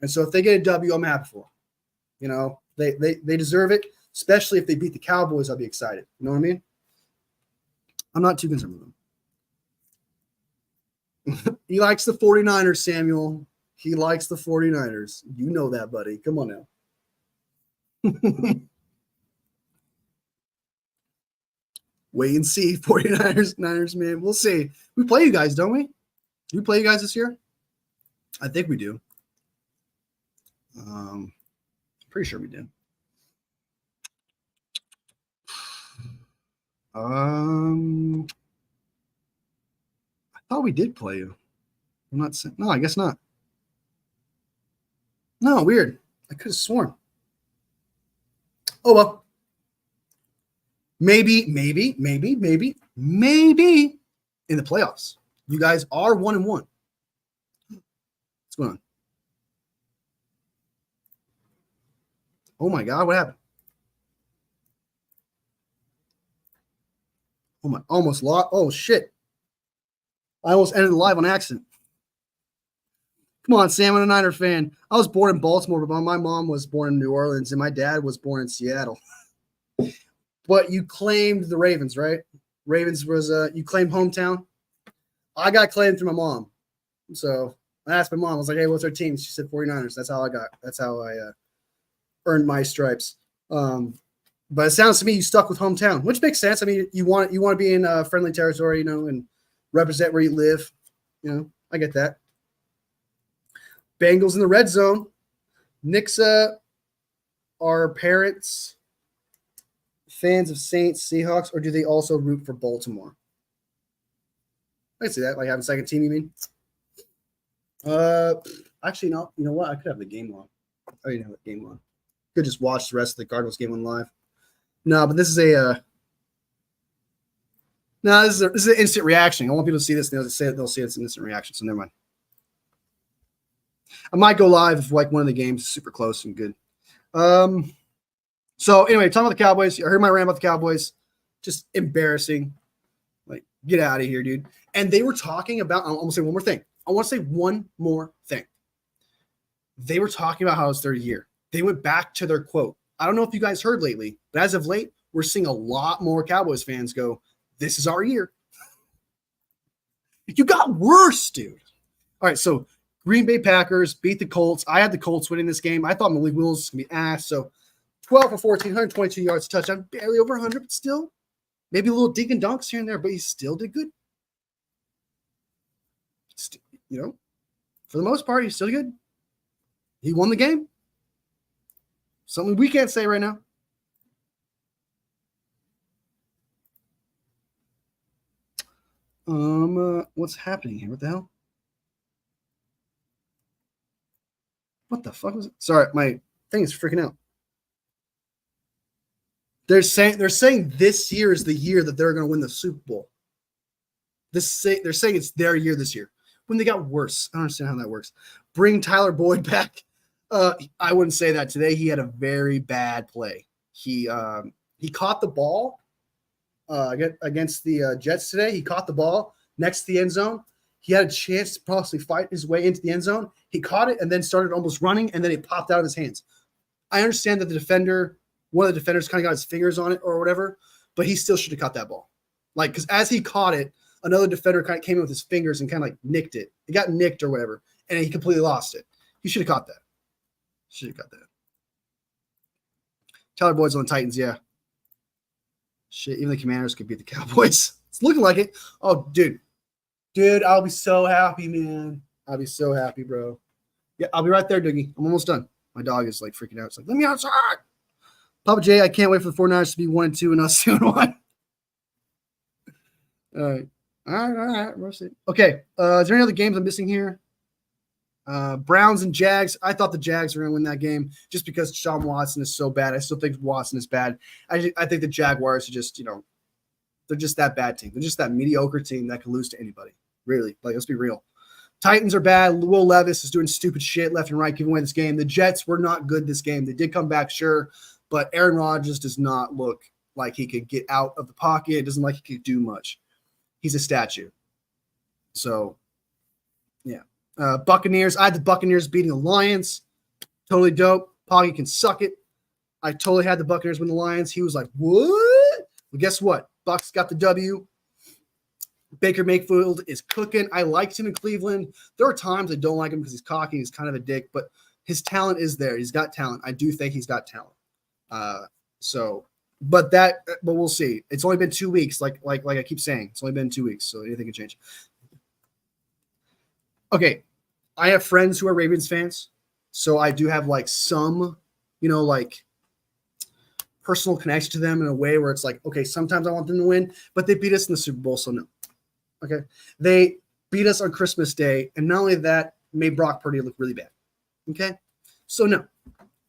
And so if they get a W, I'm happy for them. They deserve it, especially if they beat the Cowboys. I'll be excited. You know what I mean? I'm not too concerned with them. He likes the 49ers, Samuel. He likes the 49ers. You know that, buddy. Come on now. Wait and see, 49ers, Niners, man. We'll see. We play you guys, don't we? Do we play you guys this year? I think we do. Pretty sure we did. I thought we did play you. I'm not saying. No, I guess not. No, weird. I could have sworn. Oh well. Maybe in the playoffs. You guys are 1-1. What's going on? Oh my God, what happened? Oh my! Almost lost. Oh shit! I almost ended the live on accident. Come on, Sam. I'm a Niner fan. I was born in Baltimore, but my mom was born in New Orleans, and my dad was born in Seattle. But you claimed the Ravens, right? Ravens was you claimed hometown. I got claimed through my mom. So I asked my mom, I was like, hey, what's our team? She said 49ers. That's how I earned my stripes. But it sounds to me you stuck with hometown, which makes sense. I mean, you want to be in friendly territory, and represent where you live. I get that. Bengals in the red zone. Nixa, are parents fans of Saints, Seahawks, or do they also root for Baltimore? I can see that. Like having a second team, you mean? Actually, no. You know what? I could have the game on. I didn't have the game on. Could just watch the rest of the Cardinals game on live. No, but this is this is an instant reaction. I want people to see this. They'll see it's an instant reaction. So never mind. I might go live if like one of the games is super close and good. So anyway, talking about the Cowboys. I heard my rant about the Cowboys. Just embarrassing. Like, get out of here, dude. And they were talking about, I'm going to say one more thing. I want to say one more thing. They were talking about how it's their year. They went back to their quote. I don't know if you guys heard lately, but as of late, we're seeing a lot more Cowboys fans go, this is our year. You got worse, dude. All right, so Green Bay Packers beat the Colts. I had the Colts winning this game. I thought Malik Willis was going to be ass. So 12 for 14, 122 yards, touchdown, barely over 100, but still. Maybe a little dink and dunks here and there, but he still did good. For the most part, he's still good. He won the game. Something we can't say right now. What's happening here? What the hell? What the fuck was it? Sorry, my thing is freaking out. They're saying this year is the year that they're going to win the Super Bowl. They're saying it's their year this year. When they got worse. I don't understand how that works. Bring Tyler Boyd back. I wouldn't say that today. He had a very bad play. He caught the ball against the Jets today. He caught the ball next to the end zone. He had a chance to possibly fight his way into the end zone. He caught it and then started almost running, and then it popped out of his hands. I understand that one of the defenders kind of got his fingers on it or whatever, but he still should have caught that ball. Like, because as he caught it, another defender kind of came in with his fingers and kind of like nicked it. It got nicked or whatever, and he completely lost it. He should have caught that. Tyler Boyd's on the Titans, yeah. Shit, even the Commanders could beat the Cowboys. It's looking like it. Oh, dude, I'll be so happy, man. I'll be so happy, bro. Yeah, I'll be right there, Doogie. I'm almost done. My dog is like freaking out. It's like, let me outside. Papa J, I can't wait for the 49ers to be 1-2 and us 2-1. All right. Okay. Is there any other games I'm missing here? Browns and Jags. I thought the Jags were going to win that game just because Deshaun Watson is so bad. I still think Watson is bad. I think the Jaguars are just, they're just that bad team. They're just that mediocre team that can lose to anybody. Really. Like, let's be real. Titans are bad. Will Levis is doing stupid shit left and right, giving away this game. The Jets were not good this game. They did come back, sure, but Aaron Rodgers does not look like he could get out of the pocket. It doesn't like he could do much. He's a statue. So, yeah. Buccaneers. I had the Buccaneers beating the Lions. Totally dope. Poggy can suck it. I totally had the Buccaneers win the Lions. He was like, what? Well, guess what? Bucs got the W. Baker Mayfield is cooking. I liked him in Cleveland. There are times I don't like him because he's cocky. He's kind of a dick, but his talent is there. He's got talent. I do think he's got talent. But we'll see. It's only been 2 weeks. Like I keep saying, it's only been 2 weeks, so anything can change. Okay. I have friends who are Ravens fans, so I do have like some, like personal connection to them in a way where it's like, okay, sometimes I want them to win, but they beat us in the Super Bowl, so no. Okay. They beat us on Christmas Day, and not only that, made Brock Purdy look really bad. Okay. So no,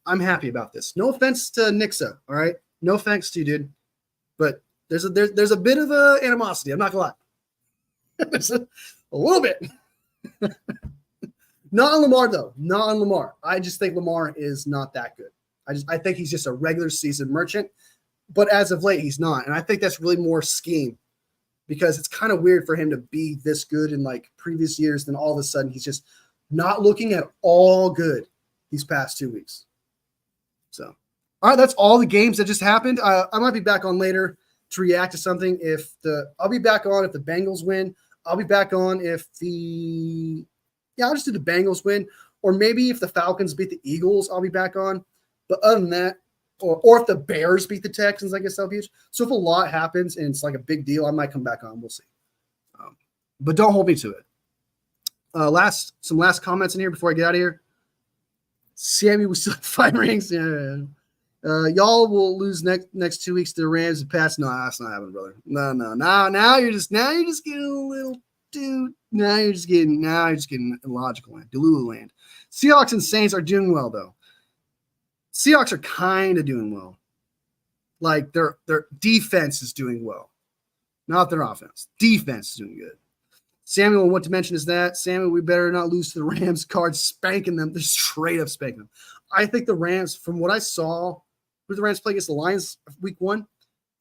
I'm happy about this. No offense to Nixa, all right? No offense to you, dude. But there's a bit of a animosity. I'm not gonna lie. There's a little bit. Not on Lamar, though. Not on Lamar. I just think Lamar is not that good. I think he's just a regular season merchant. But as of late, he's not. And I think that's really more scheme. because it's kind of weird for him to be this good in like previous years. Then all of a sudden he's just not looking at all good these past 2 weeks. So, all right, that's all the games that just happened. I might be back on later to react to something. I'll be back on if the Bengals win. I'll be back on if I'll just do the Bengals win, or maybe if the Falcons beat the Eagles, I'll be back on. But other than that, or if the Bears beat the Texans, I guess that'll be huge. So if a lot happens and it's like a big deal, I might come back on. We'll see. But don't hold me to it. Some last comments in here before I get out of here. Sammy, we still have 5 rings. Yeah. Y'all will lose next 2 weeks to the Rams and Pats. No, that's not happening, brother. No. Now you're just getting a little dude. Now you're just getting illogical land, Delulu land. Seahawks and Saints are doing well though. Seahawks are kind of doing well. Like their defense is doing well, not their offense. Defense is doing good. Samuel, what to mention is that Samuel, we better not lose to the Rams. Cards spanking them. They're straight up spanking them. I think the Rams, from what I saw, who the Rams play against the Lions week 1,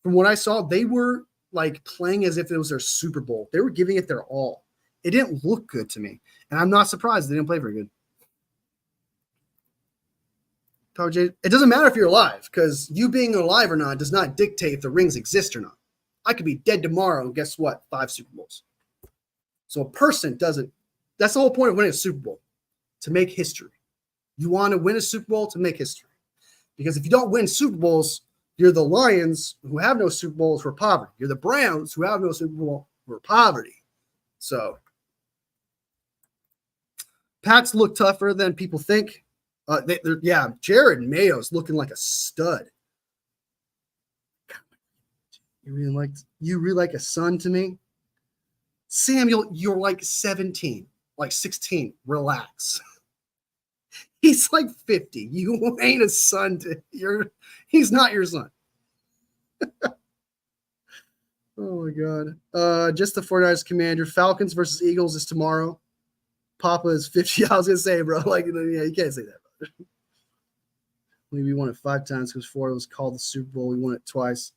from what I saw, they were like playing as if it was their Super Bowl. They were giving it their all. It didn't look good to me, and I'm not surprised they didn't play very good. It doesn't matter if you're alive, because you being alive or not does not dictate if the rings exist or not. I could be dead tomorrow, and guess what? 5 Super Bowls. So a person doesn't. That's the whole point of winning a Super Bowl, to make history. You want to win a Super Bowl to make history. Because if you don't win Super Bowls, you're the Lions who have no Super Bowls for poverty. You're the Browns who have no Super Bowl for poverty. So Pats look tougher than people think. Jared Mayo's looking like a stud. You really like a son to me? Samuel, you're like 17, like 16. Relax. He's like 50. You ain't a son he's not your son. Oh my God. Just the 49ers commander. Falcons versus Eagles is tomorrow. Papa is 50. I was gonna say, bro. Like, yeah, you can't say that, brother. We won it 5 times because 4 was called the Super Bowl. We won it twice.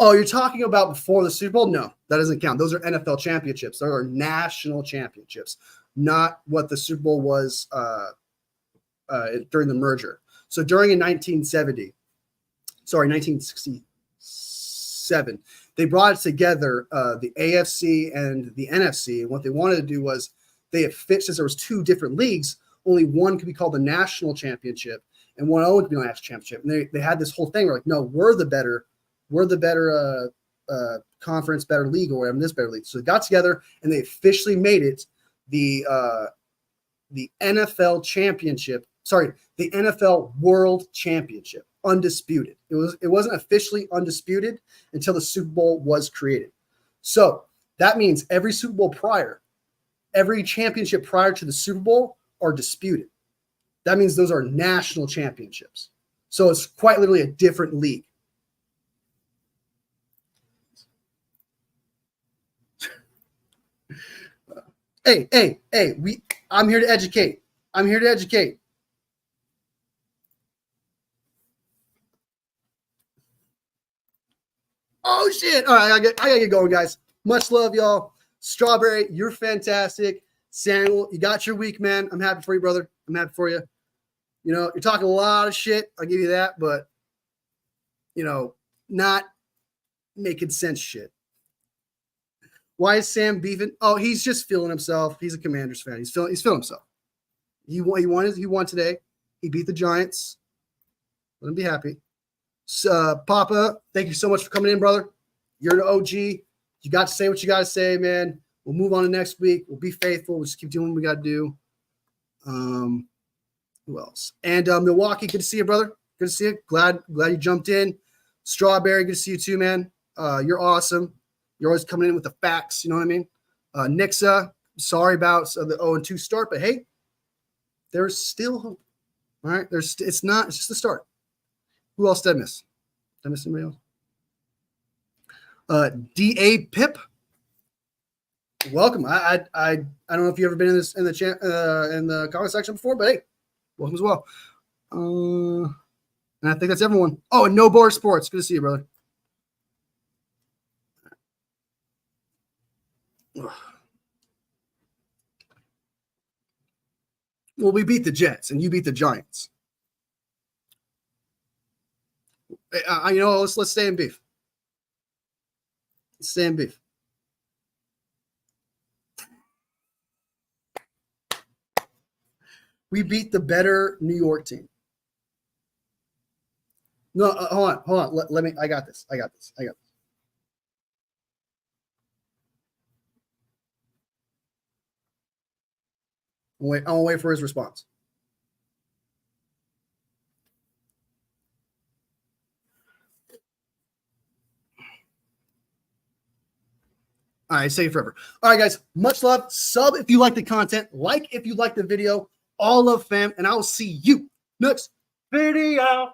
You're talking about before the Super Bowl? No, that doesn't count. Those are NFL championships. Those are national championships, not what the Super Bowl was during the merger. So during 1967, they brought together the AFC and the NFC. And what they wanted to do was they had fixed, since there was 2 different leagues, only one could be called the national championship and one could be the national championship. And they had this whole thing where like, no, we're the better conference, better league, or whatever, this better league. So they got together and they officially made it the NFL championship. Sorry, the NFL World Championship, undisputed. It wasn't officially undisputed until the Super Bowl was created. So that means every Super Bowl prior, every championship prior to the Super Bowl are disputed. That means those are national championships. So it's quite literally a different league. Hey, I'm here to educate. Oh shit. All right, I gotta get going, guys. Much love, y'all. Strawberry, you're fantastic. Samuel, you got your week, man. I'm happy for you, brother. I'm happy for you. You know, you're talking a lot of shit. I'll give you that, but not making sense shit. Why is Sam beefing? Oh, he's just feeling himself. He's a Commanders fan. He's feeling himself. He won today. He beat the Giants. Let him be happy. Papa, thank you so much for coming in, brother. You're the OG. You got to say what you got to say, man. We'll move on to next week. We'll be faithful. We'll just keep doing what we got to do. Who else? And Milwaukee, good to see you, brother. Good to see you. Glad you jumped in. Strawberry, good to see you too, man. You're awesome. You're always coming in with the facts. You know what I mean? Nixa, sorry about the 0-2 start, but hey, there's still hope. All right, it's just the start. Who else did I miss? Did I miss anybody else? D.A. Pip, welcome. I don't know if you've ever been in the comment section before, but hey, welcome as well. And I think that's everyone. Oh, and No Bar Sports. Good to see you, brother. Well, we beat the Jets, and you beat the Giants. Let's stay in beef. Let's stay in beef. We beat the better New York team. No, hold on. Let me. I got this. I'll wait for his response. All right, save forever. All right, guys. Much love. Sub if you like the content. Like if you like the video. All love, fam. And I will see you next video.